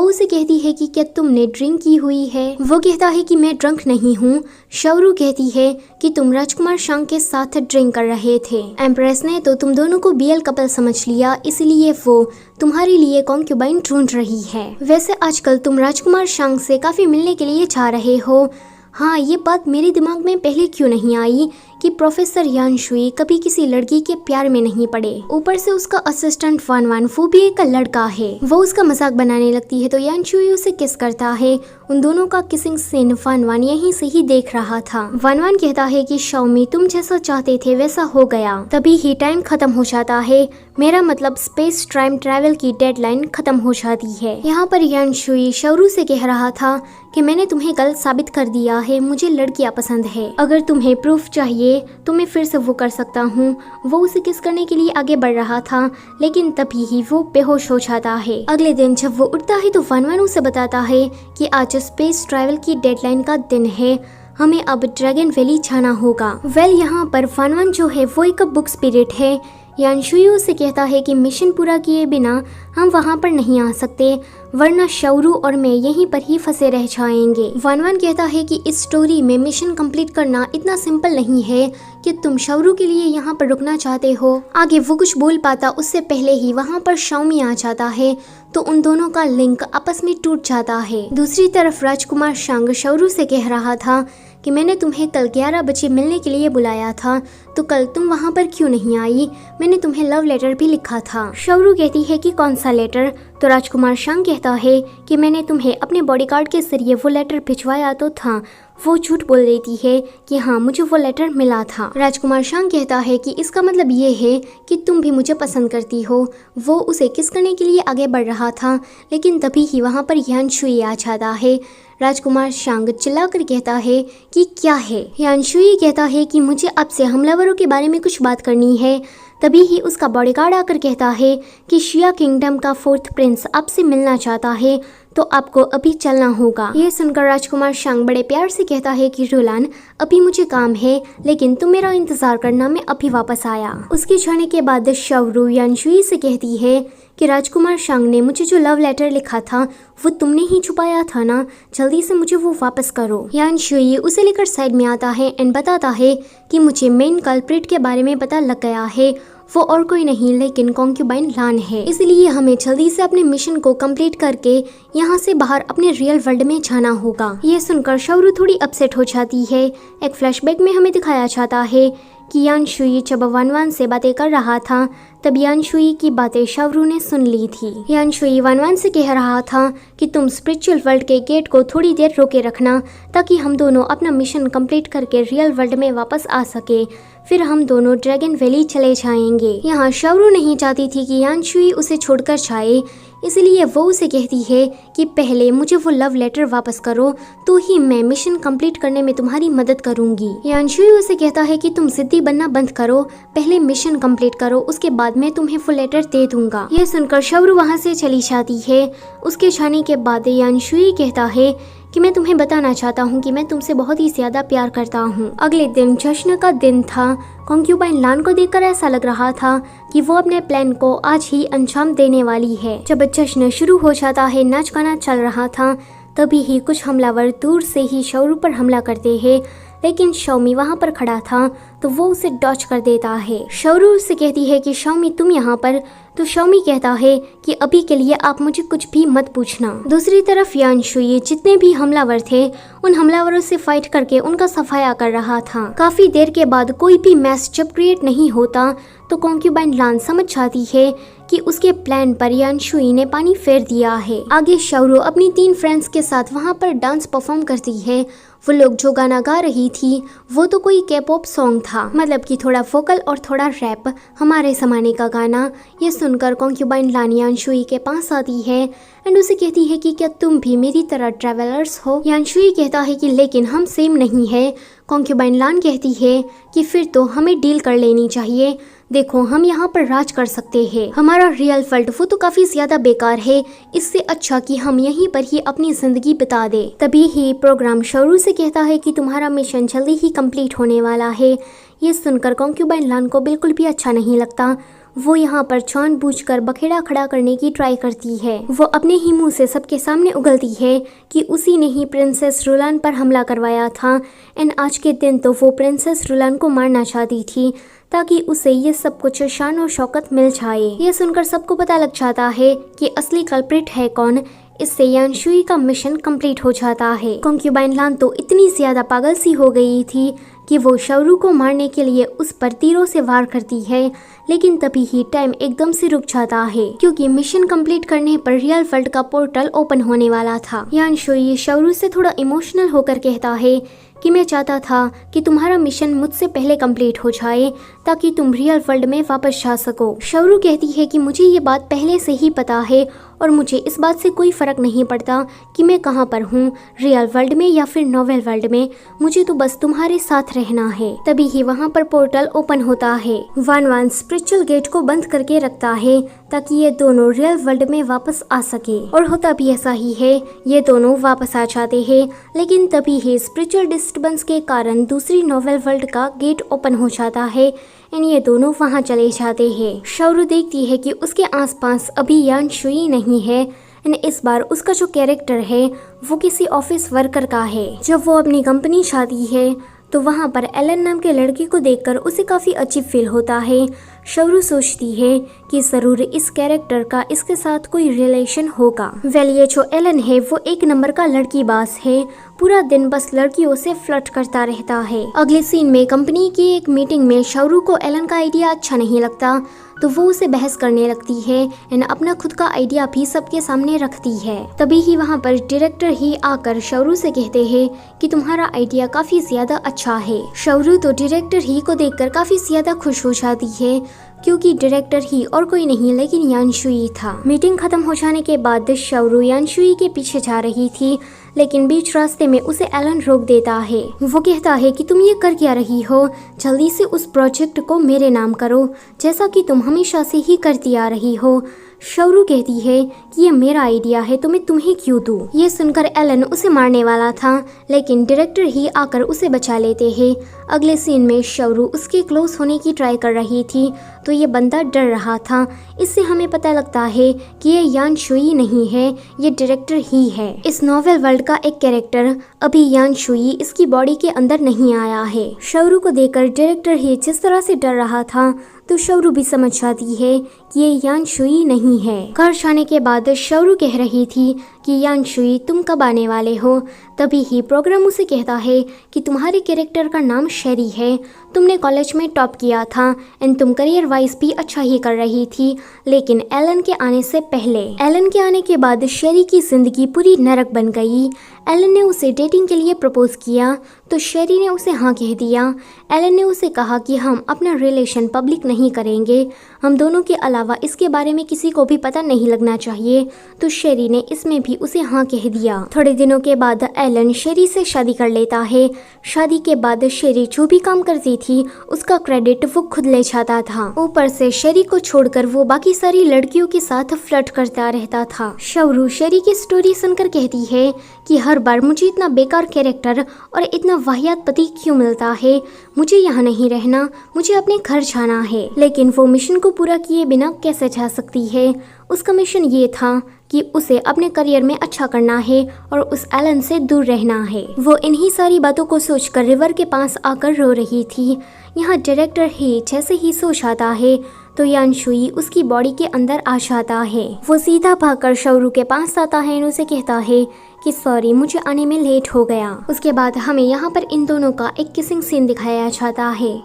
उसे कहती है कि क्या तुमने ड्रिंक की हुई है। वो कहता है कि मैं ड्रंक नहीं हूँ। शौरू कहती है कि तुम राजकुमार शांग के साथ ड्रिंक कर रहे थे। एम्प्रेस ने तो तुम दोनों को बीएल कपल समझ लिया, इसलिए वो तुम्हारे लिए कॉन्क्यूबाइन ढूंढ रही है। वैसे आजकल तुम राजकुमार शांग से काफी मिलने के लिए जा रहे हो। हाँ, ये बात मेरे दिमाग में पहले क्यों नहीं आई कि प्रोफेसर यान शुई कभी किसी लड़की के प्यार में नहीं पड़े। ऊपर से उसका असिस्टेंट वान वान वो भी एक लड़का है। वो उसका मजाक बनाने लगती है तो यान शुई उसे किस करता है। उन दोनों का किसिंग सीन वान वान यहीं से ही देख रहा था। वान वान कहता है कि शाओमी तुम जैसा चाहते थे वैसा हो गया। तभी ही टाइम खत्म हो जाता है। मेरा मतलब स्पेस टाइम ट्रैवल की डेडलाइन खत्म हो जाती है। यहाँ पर यान शुई शौरू से कह रहा था कि मैंने तुम्हें कल साबित कर दिया है मुझे लड़कियां पसंद है। अगर तुम्हें प्रूफ चाहिए तो मैं फिर से वो कर सकता हूँ। वो उसे किस करने के लिए आगे बढ़ रहा था, लेकिन तभी ही वो बेहोश हो जाता है। अगले दिन जब वो उठता है तो वान वान उसे बताता है कि आज स्पेस ट्रैवल की डेडलाइन का दिन है, हमें अब ड्रैगन वैली जाना होगा। यहाँ पर वान वान जो है वो एक बुक स्पिरिट है। यान शुई उसे कहता है कि मिशन पूरा किए बिना हम वहाँ पर नहीं आ सकते, वरना शौरू और मैं यहीं पर ही फंसे रह जाएंगे। वान वान कहता है कि इस स्टोरी में मिशन कंप्लीट करना इतना सिंपल नहीं है कि तुम शौरू के लिए यहाँ पर रुकना चाहते हो। आगे वो कुछ बोल पाता उससे पहले ही वहाँ पर शाओमी आ जाता है, तो उन दोनों का लिंक आपस में टूट जाता है। दूसरी तरफ राजकुमार शांग शौरू से कह रहा था कि मैंने तुम्हें कल 11 बजे मिलने के लिए बुलाया था, तो कल तुम वहाँ पर क्यों नहीं आई? मैंने तुम्हें लव लेटर भी लिखा था। शौरू कहती है कि कौन सा लेटर? तो राजकुमार शांग कहता है कि मैंने तुम्हें अपने बॉडीगार्ड के जरिए वो लेटर भिजवाया तो था। वो झूठ बोल देती है कि हाँ मुझे वो लेटर मिला था। राजकुमार शांग कहता है कि इसका मतलब ये है कि तुम भी मुझे पसंद करती हो। वो उसे किस करने के लिए आगे बढ़ रहा था, लेकिन तभी ही वहाँ पर यान शुई आ जाता है। राजकुमार शांग चिल्लाकर कहता है कि क्या है। यान शुई कहता है कि मुझे आपसे हमलावरों के बारे में कुछ बात करनी है। तभी ही उसका बॉडीगार्ड आकर कहता है कि शिया किंगडम का 4th प्रिंस आपसे मिलना चाहता है, तो आपको अभी चलना होगा। ये सुनकर राजकुमार शांग बड़े प्यार से कहता है कि रोलान अभी मुझे काम है, लेकिन तुम मेरा इंतजार करना, मैं अभी वापस आया। उसके जाने के बाद शौरू यान शुई से कहती है कि राजकुमार शांग ने मुझे जो लव लेटर लिखा था वो तुमने ही छुपाया था ना, जल्दी से मुझे वो वापस करो। यान शुई उसे लेकर साइड में आता है एंड बताता है कि मुझे मेन कल्प्रिट के बारे में पता लग गया है, वो और कोई नहीं लेकिन कॉन्क्यूबाइन लान है। इसलिए हमें जल्दी से अपने मिशन को कंप्लीट करके यहाँ से बाहर अपने रियल वर्ल्ड में जाना होगा। ये सुनकर शौरू थोड़ी अपसेट हो जाती है। एक फ्लैशबैक में हमें दिखाया जाता है कि यान शुई जब वान वान से बातें कर रहा था तब यान शुई की बातें शौरू ने सुन ली थी। यान शुई वान वान से कह रहा था कि तुम स्पिरिचुअल वर्ल्ड के गेट को थोड़ी देर रोके रखना, ताकि हम दोनों अपना मिशन कंप्लीट करके रियल वर्ल्ड में वापस आ सके, फिर हम दोनों ड्रैगन वैली चले जाएंगे। यहाँ शौरू नहीं चाहती थी कि यान शुई उसे छोड़कर जाए, इसलिए वो उसे कहती है कि पहले मुझे वो लव लेटर वापस करो, तो ही मैं मिशन कंप्लीट करने में तुम्हारी मदद करूंगी। यान शुई उसे कहता है कि तुम जिद्दी बनना बंद करो, पहले मिशन कंप्लीट करो, उसके बाद मैं तुम्हें वो लेटर दे दूंगा। ये सुनकर शौरू वहाँ से चली जाती है। उसके जाने के बाद यान शुई कहता है कि मैं तुम्हें बताना चाहता हूँ कि मैं तुमसे बहुत ही ज्यादा प्यार करता हूँ। अगले दिन जश्न का दिन था। कॉन्क्यूबाइन लान को देखकर ऐसा लग रहा था कि वो अपने प्लान को आज ही अंजाम देने वाली है। जब जश्न शुरू हो जाता है, नाच गाना चल रहा था, तभी ही कुछ हमलावर दूर से ही शौरू पर हमला करते हैं, लेकिन शाओमी वहाँ पर खड़ा था तो वो उसे डॉच कर देता है। शौरू उससे कहती है कि शाओमी तुम यहाँ पर, तो शाओमी कहता है कि अभी के लिए आप मुझे कुछ भी मत पूछना। दूसरी तरफ यान शुई जितने भी हमलावर थे उन हमलावरों से फाइट करके उनका सफाया कर रहा था। काफी देर के बाद कोई भी मैस जब क्रिएट नहीं होता तो कॉन्क्यूबाइन लान समझ जाती है कि उसके प्लान पर यान शुई ने पानी फेर दिया है। आगे शौरू अपनी 3 फ्रेंड्स के साथ वहाँ पर डांस परफॉर्म करती है। वो लोग जो गाना गा रही थी वो तो कोई K-pop सॉन्ग था, मतलब कि थोड़ा वोकल और थोड़ा रैप, हमारे जमाने का गाना। ये सुनकर कॉन्क्यूबाइन लान यान शुई के पास आती है एंड उसे कहती है कि क्या तुम भी मेरी तरह ट्रैवलर्स हो। यान शुई कहता है कि लेकिन हम सेम नहीं है। कॉन्क्यूबाइन लान कहती है कि फिर तो हमें डील कर लेनी चाहिए, देखो हम यहाँ पर राज कर सकते हैं, हमारा रियल वर्ल्ड वो तो काफी ज्यादा बेकार है, इससे अच्छा कि हम यहीं पर ही अपनी जिंदगी बिता दे। तभी ही प्रोग्राम शौरू से कहता है कि तुम्हारा मिशन जल्दी ही कंप्लीट होने वाला है। ये सुनकर कॉन्क्यूबाइन लान को बिल्कुल भी अच्छा नहीं लगता। वो यहाँ पर जानबूझकर बखेड़ा खड़ा करने की ट्राई करती है। वो अपने ही मुंह से सबके सामने उगलती है कि उसी ने ही प्रिंसेस रुलान पर हमला करवाया था एंड आज के दिन तो वो प्रिंसेस रुलान को मारना चाहती थी ताकि उसे ये सब कुछ शान और शौकत मिल जाए। ये सुनकर सबको पता लग जाता है कि असली कल्प्रिट है कौन। इससे यान शुई का मिशन कंप्लीट हो जाता है। कॉन्क्यूबाइन लान तो इतनी ज्यादा पागल सी हो गई थी कि वो शौरू को मारने के लिए उस पर तीरों से वार करती है, लेकिन तभी ही टाइम एकदम से रुक जाता है क्योंकि मिशन कंप्लीट करने पर रियल वर्ल्ड का पोर्टल ओपन होने वाला था। यान शुई शौरू से थोड़ा इमोशनल होकर कहता है कि मैं चाहता था कि तुम्हारा मिशन मुझसे पहले कंप्लीट हो जाए ताकि तुम रियल वर्ल्ड में वापस जा सको। शौरू कहती है कि मुझे ये बात पहले से ही पता है और मुझे इस बात से कोई फर्क नहीं पड़ता कि मैं कहाँ पर हूँ, रियल वर्ल्ड में या फिर नोवेल वर्ल्ड में, मुझे तो बस तुम्हारे साथ रहना है। तभी ही वहाँ पर पोर्टल ओपन होता है। वान वान स्पिरिचुअल गेट को बंद करके रखता है ताकि ये दोनों रियल वर्ल्ड में वापस आ सके और होता भी ऐसा ही है। ये दोनों वापस आ जाते हैं, लेकिन तभी ही स्पिरिचुअल डिस्टर्बेंस के कारण दूसरी नोवेल वर्ल्ड का गेट ओपन हो जाता है एंड ये दोनों वहाँ चले जाते हैं। शौरू देखती है कि उसके आसपास अभी यान शुई नहीं है एंड इस बार उसका जो कैरेक्टर है वो किसी ऑफिस वर्कर का है। जब वो अपनी कंपनी जाती है तो वहाँ पर एलन नाम के लड़के को देखकर उसे काफ़ी अजीब फील होता है। शौरू सोचती है कि ज़रूर इस कैरेक्टर का इसके साथ कोई रिलेशन होगा। वेल ये जो एलन है वो एक नंबर का लड़की बाज है, पूरा दिन बस लड़कियों से फ्लर्ट करता रहता है। अगले सीन में कंपनी की एक मीटिंग में शौरू को एलन का आइडिया अच्छा नहीं लगता तो वो उसे बहस करने लगती है एंड अपना खुद का आइडिया भी सबके सामने रखती है। तभी ही वहाँ पर डायरेक्टर ही आकर शौरू से कहते हैं कि तुम्हारा आइडिया काफी ज्यादा अच्छा है। शौरू तो डायरेक्टर ही को देखकर काफी ज्यादा खुश हो जाती है क्योंकि डायरेक्टर ही और कोई नहीं लेकिन यान शुई था। मीटिंग खत्म हो जाने के बाद शौरू यान शुई के पीछे जा रही थी, लेकिन बीच रास्ते में उसे एलन रोक देता है। वो कहता है कि तुम ये कर क्या रही हो, जल्दी से उस प्रोजेक्ट को मेरे नाम करो जैसा कि तुम हमेशा से ही करती आ रही हो। शौरू कहती है कि ये मेरा आइडिया है तो मैं तुम्हें क्यों दूं। ये सुनकर एलन उसे मारने वाला था, लेकिन डायरेक्टर ही आकर उसे बचा लेते हैं। अगले सीन में शौरू उसके क्लोज होने की ट्राई कर रही थी तो ये बंदा डर रहा था। इससे हमें पता लगता है कि ये यान शुई नहीं है, ये डायरेक्टर ही है। इस नोवेल वर्ल्ड का एक कैरेक्टर अभी यान शुई इसकी बॉडी के अंदर नहीं आया है। शौरू को देखकर डायरेक्टर ही जिस तरह से डर रहा था तो शौरू भी समझ जाती है कि ये यान शुई नहीं है। घर जाने के बाद शौरू कह रही थी कि यान शुई तुम कब आने वाले हो। तभी ही प्रोग्राम उसे कहता है कि तुम्हारे कैरेक्टर का नाम शेरी है, तुमने कॉलेज में टॉप किया था एंड तुम करियर वाइज भी अच्छा ही कर रही थी, लेकिन एलन के आने से पहले। एलन के आने के बाद शेरी की जिंदगी पूरी नरक बन गई। एलन ने उसे डेटिंग के लिए प्रपोज किया तो शेरी ने उसे हाँ कह दिया। एलन ने उसे कहा कि हम अपना रिलेशन पब्लिक नहीं करेंगे, हम दोनों के अलावा इसके बारे में किसी को भी पता नहीं लगना चाहिए, तो शेरी ने इसमें भी उसे हाँ कह दिया। थोड़े दिनों के बाद एलन शेरी से शादी कर लेता है। शादी के बाद शेरी जो भी काम करती थी उसका क्रेडिट वो खुद ले जाता था। ऊपर से शेरी को छोड़कर वो बाकी सारी लड़कियों के साथ फ्लर्ट करता रहता था। शौरू शेरी की स्टोरी सुनकर कहती है कि हर बार मुझे इतना बेकार कैरेक्टर और इतना वाहियात पति क्यों मिलता है, मुझे यहाँ नहीं रहना, मुझे अपने घर जाना है। लेकिन वो मिशन को पूरा किए बिना कैसे जा सकती है। उसका मिशन ये था कि उसे अपने करियर में अच्छा करना है और उस एलन से दूर रहना है। वो इन्हीं सारी बातों को सोचकर रिवर के पास आकर रो रही थी। यहाँ डायरेक्टर ही जैसे ही सो जाता है तो यान शुई उसकी बॉडी के अंदर आ जाता है। वो सीधा भागकर शौरू के पास आता है और उसे कहता है कि सॉरी मुझे आने में लेट हो गया। उसके बाद हमें यहाँ पर इन दोनों का एक किसिंग सीन दिखाया जाता है।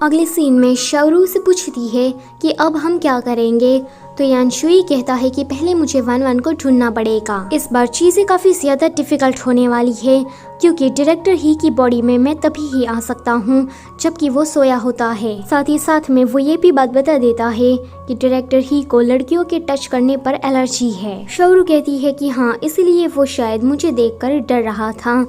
अगले सीन में शौरू से पूछती है कि अब हम क्या करेंगे, तो यान शुई कहता है कि पहले मुझे वान वान को ढूंढना पड़ेगा। इस बार चीजें काफी ज्यादा डिफिकल्ट होने वाली है क्योंकि डायरेक्टर ही की बॉडी में मैं तभी ही आ सकता हूँ जबकि वो सोया होता है। साथ ही साथ में वो ये भी बात बता देता है कि डायरेक्टर ही को लड़कियों के टच करने पर एलर्जी है। शौरू कहती है कि हाँ इसलिए वो शायद मुझे देखकर डर रहा था।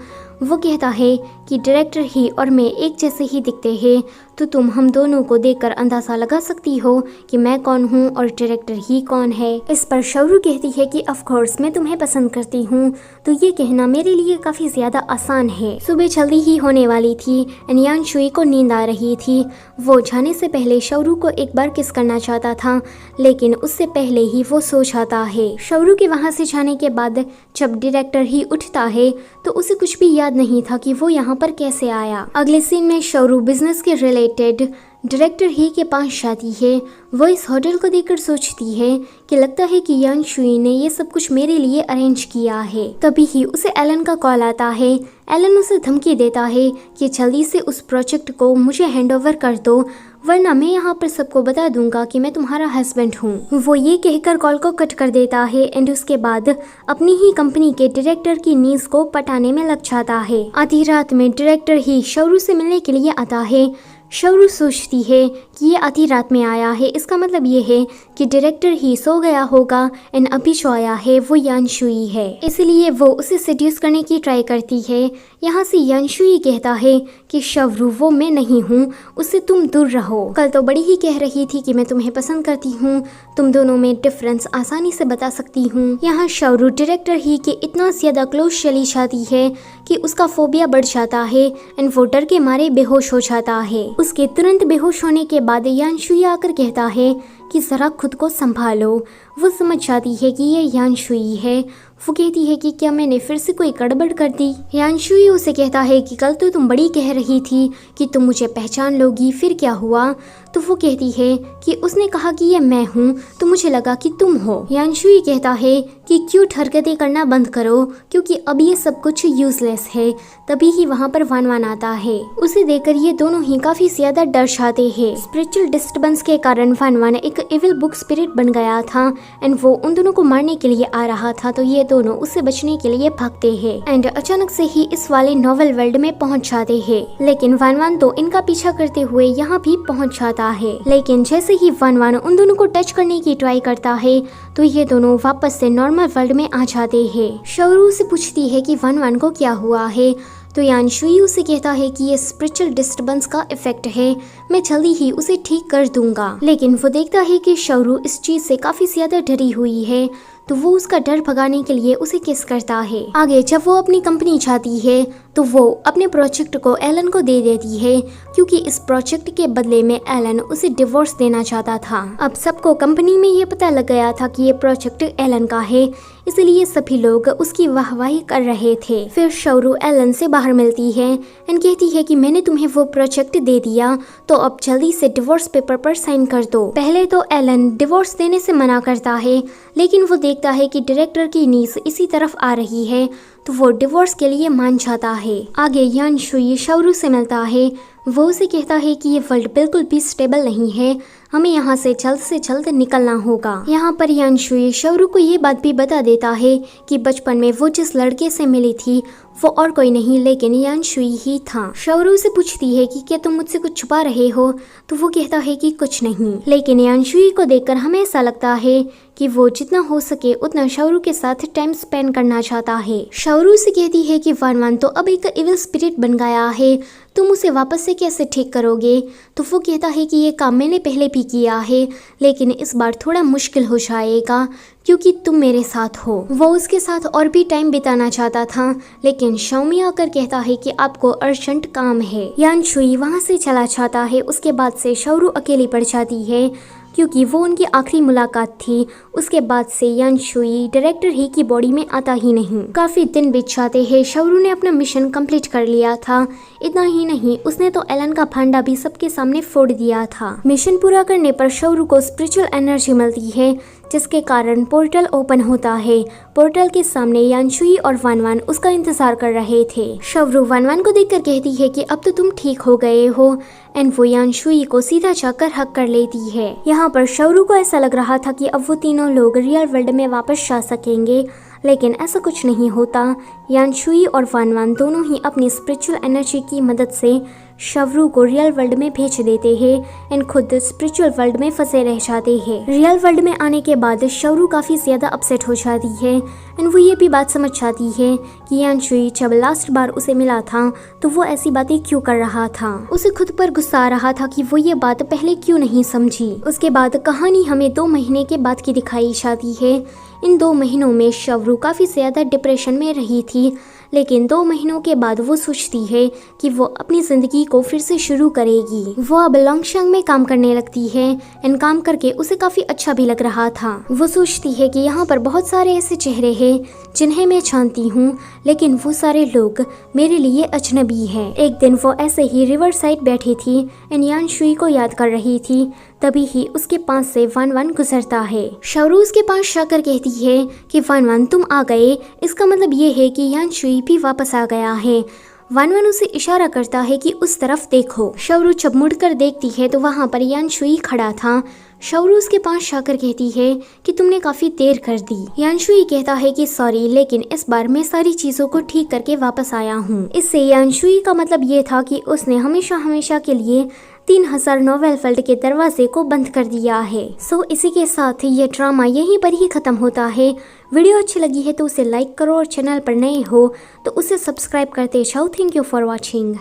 वो कहता है कि डायरेक्टर ही और मैं एक जैसे ही दिखते हैं तो तुम हम दोनों को देखकर अंदाजा लगा सकती हो कि मैं कौन हूँ और डायरेक्टर ही कौन है। इस पर शौरू कहती है कि ऑफ कोर्स मैं तुम्हें पसंद करती हूँ, तो ये कहना मेरे लिए काफी ज्यादा आसान है। सुबह जल्दी ही होने वाली थी एंड यानशुई को नींद आ रही थी। वो जाने से पहले शौरू को एक बार किस करना चाहता था, लेकिन उससे पहले ही वो सो जाता है। शौरू के वहाँ से जाने के बाद जब डायरेक्टर ही उठता है तो उसे कुछ भी याद नहीं था कि वो यहाँ पर कैसे आया। अगले सीन में शौरू बिजनेस के रिलेटेड डायरेक्टर ही के पास जाती है। वो इस होटल को देखकर सोचती है कि लगता है कि यानशुई ने ये सब कुछ मेरे लिए अरेंज किया है। तभी ही उसे एलन का कॉल आता है। एलन उसे धमकी देता है कि जल्दी से उस प्रोजेक्ट को मुझे हैंडओवर कर दो, वरना मैं यहाँ पर सबको बता दूंगा कि मैं तुम्हारा हस्बैंड हूँ। वो ये कहकर कॉल को कट कर देता है एंड उसके बाद अपनी ही कंपनी के डायरेक्टर की नींद को पटाने में लग जाता है। आधी रात में डायरेक्टर ही शौरू से मिलने के लिए आता है। शौरू सोचती है कि ये आधी रात में आया है, इसका मतलब ये है कि डायरेक्टर ही सो गया होगा एंड अभी जो आया है वो यानशुई है, इसलिए वो उसे सेड्यूस करने की ट्राई करती है। यहाँ से यानशुई कहता है कि शौरू वो मैं नहीं हूँ, उससे तुम दूर रहो। कल तो बड़ी ही कह रही थी कि मैं तुम्हें पसंद करती हूँ, तुम दोनों में डिफरेंस आसानी से बता सकती हूँ। यहाँ शौरू डायरेक्टर ही के इतना ज्यादा क्लोज चली जाती है कि उसका फोबिया बढ़ जाता है एंड वो डर के मारे बेहोश हो जाता है। उसके तुरंत बेहोश होने के बाद यानशुई आकर कहता है कि जरा खुद को संभालो। वो समझ जाती है कि ये यानशुई है। वो कहती है कि क्या मैंने फिर से कोई गड़बड़ कर दी। यानशुई उसे कहता है कि कल तो तुम बड़ी कह रही थी कि तुम मुझे पहचान लोगी, फिर क्या हुआ? तो वो कहती है कि उसने कहा कि ये मैं हूँ तो मुझे लगा कि तुम हो। यानशुई कहता है कि क्यूट हरकतें करना बंद करो क्योंकि अब ये सब कुछ यूजलेस है। तभी ही वहाँ पर वान आता है। उसे देखकर ये दोनों ही काफी ज्यादा डर जाते हैं। स्पिरिचुअल डिस्टर्बेंस के कारण वान एक इविल बुक स्पिरिट बन गया था एंड वो उन दोनों को मारने के लिए आ रहा था, तो ये दोनों उससे बचने के लिए भागते हैं एंड अचानक से ही इस वाले नॉवल वर्ल्ड में पहुंच जाते हैं। लेकिन वान तो इनका पीछा करते हुए यहाँ भी पहुंच जाता है। लेकिन जैसे ही वान उन दोनों को टच करने की ट्राई करता है तो ये दोनों वापस से नॉर्मल वर्ल्ड में आ जाते हैं। शौरू से पूछती है कि वान को क्या हुआ है, तो यानशुई उसे कहता है कि ये स्पिरिचुअल डिस्टर्बेंस का इफेक्ट है, मैं जल्दी ही उसे ठीक कर दूंगा। लेकिन वो देखता है कि शौरू इस चीज से काफी ज्यादा डरी हुई है, तो वो उसका डर भगाने के लिए उसे किस करता है। आगे जब वो अपनी कंपनी चाहती है तो वो अपने प्रोजेक्ट को एलन को दे देती है क्योंकि इस प्रोजेक्ट के बदले में एलन उसे डिवोर्स देना चाहता था। अब सबको कंपनी में ये पता लग गया था कि ये प्रोजेक्ट एलन का है, इसलिए सभी लोग उसकी वाहवाही कर रहे थे। फिर शौरू एलन से बाहर मिलती है एंड कहती है कि मैंने तुम्हें वो प्रोजेक्ट दे दिया तो अब जल्दी से डिवोर्स पेपर पर साइन कर दो। पहले तो एलन डिवोर्स देने से मना करता है, लेकिन वो देखता है कि डायरेक्टर की नीज इसी तरफ आ रही है तो वो डिवोर्स के लिए मान जाता है। आगे यानशुई शौरू से मिलता है। वो उसे कहता है कि ये वर्ल्ड बिल्कुल भी स्टेबल नहीं है, हमें यहाँ से जल्द निकलना होगा। यहाँ पर यानशुई शौरू को ये बात भी बता देता है कि बचपन में वो जिस लड़के से मिली थी वो और कोई नहीं लेकिन यानशुई ही था। शौरू से पूछती है कि क्या तुम मुझसे कुछ छुपा रहे हो, तो वो कहता है कि कुछ नहीं। लेकिन यानशुई को देखकर हमें ऐसा लगता है कि वो जितना हो सके उतना शौरू के साथ टाइम स्पेंड करना चाहता है। शौरू से कहती है कि वान तो अब एक इविल स्पिरिट बन गया है, तुम उसे वापस से कैसे ठीक करोगे? तो वो कहता है कि ये काम मैंने पहले भी किया है, लेकिन इस बार थोड़ा मुश्किल हो जाएगा क्योंकि तुम मेरे साथ हो। वो उसके साथ और भी टाइम बिताना चाहता था, लेकिन शाओमी आकर कहता है कि आपको अर्जेंट काम है। यानशुई वहाँ से चला जाता है। उसके बाद से शौरू अकेली पड़ जाती है क्योंकि वो उनकी आखिरी मुलाकात थी। उसके बाद से यानशुई डायरेक्टर ही की बॉडी में आता ही नहीं। काफी दिन बीत जाते हैं। शौरू ने अपना मिशन कंप्लीट कर लिया था। इतना ही नहीं, उसने तो एलन का भांडा भी सबके सामने फोड़ दिया था। मिशन पूरा करने पर शौरू को स्पिरिचुअल एनर्जी मिलती है, जिसके कारण पोर्टल ओपन होता है। पोर्टल के सामने यानशुई और वान उसका इंतजार कर रहे थे। शौरू वान को देखकर कहती है कि अब तो तुम ठीक हो गए हो एंड वो यानशुई को सीधा जाकर हक कर लेती है। यहाँ पर शौरू को ऐसा लग रहा था कि अब वो तीनों लोग रियल वर्ल्ड में वापस जा सकेंगे, लेकिन ऐसा कुछ नहीं होता यान शुई और वान वान दोनों ही अपनी स्पिरिचुअल एनर्जी की मदद से शवरू को रियल वर्ल्ड में भेज देते हैं एंड खुद स्पिरिचुअल वर्ल्ड में फंसे रह जाते हैं। रियल वर्ल्ड में आने के बाद शवरू काफी ज्यादा अपसेट हो जाती है एंड वो ये भी बात समझ जाती है कि यान शुई जब लास्ट बार उसे मिला था तो वो ऐसी बातें क्यों कर रहा था। उसे खुद पर गुस्सा आ रहा था कि वो ये बात पहले क्यों नहीं समझी। उसके बाद कहानी हमें 2 महीने के बाद की दिखाई जाती है। इन 2 महीनों में शवरू काफी ज्यादा डिप्रेशन में रही थी, लेकिन 2 महीनों के बाद वो सोचती है कि वो अपनी जिंदगी को फिर से शुरू करेगी। वो अब लोंगशंग में काम करने लगती है एंड काम करके उसे काफी अच्छा भी लग रहा था। वो सोचती है कि यहाँ पर बहुत सारे ऐसे चेहरे हैं जिन्हें मैं जानती हूँ, लेकिन वो सारे लोग मेरे लिए अजनबी हैं। एक दिन वो ऐसे ही रिवर साइड बैठी थी एंड यान शुई को याद कर रही थी, तभी ही उसके पास से वान वान गुजरता है। शवरू उसके पास जाकर कहती है कि वान वान तुम आ गए, इसका मतलब ये है कि यान शुई भी वापस आ गया है। वान वान उसे इशारा करता है कि उस तरफ देखो। शवरू जब मुड़कर देखती है तो वहाँ पर यान शुई खड़ा था। शवरू उसके पास जाकर कहती है कि तुमने काफी देर कर दी। यान शुई कहता है कि सॉरी, लेकिन इस बार मैं सारी चीजों को ठीक करके वापस आया हूँ। इससे यान शुई का मतलब ये था कि उसने हमेशा हमेशा के लिए 3000 नोवेल वर्ल्ड के दरवाजे को बंद कर दिया है। सो इसी के साथ ये ड्रामा यहीं पर ही खत्म होता है। वीडियो अच्छी लगी है तो उसे लाइक करो और चैनल पर नए हो तो उसे सब्सक्राइब करते जाओ। Thank you for watching.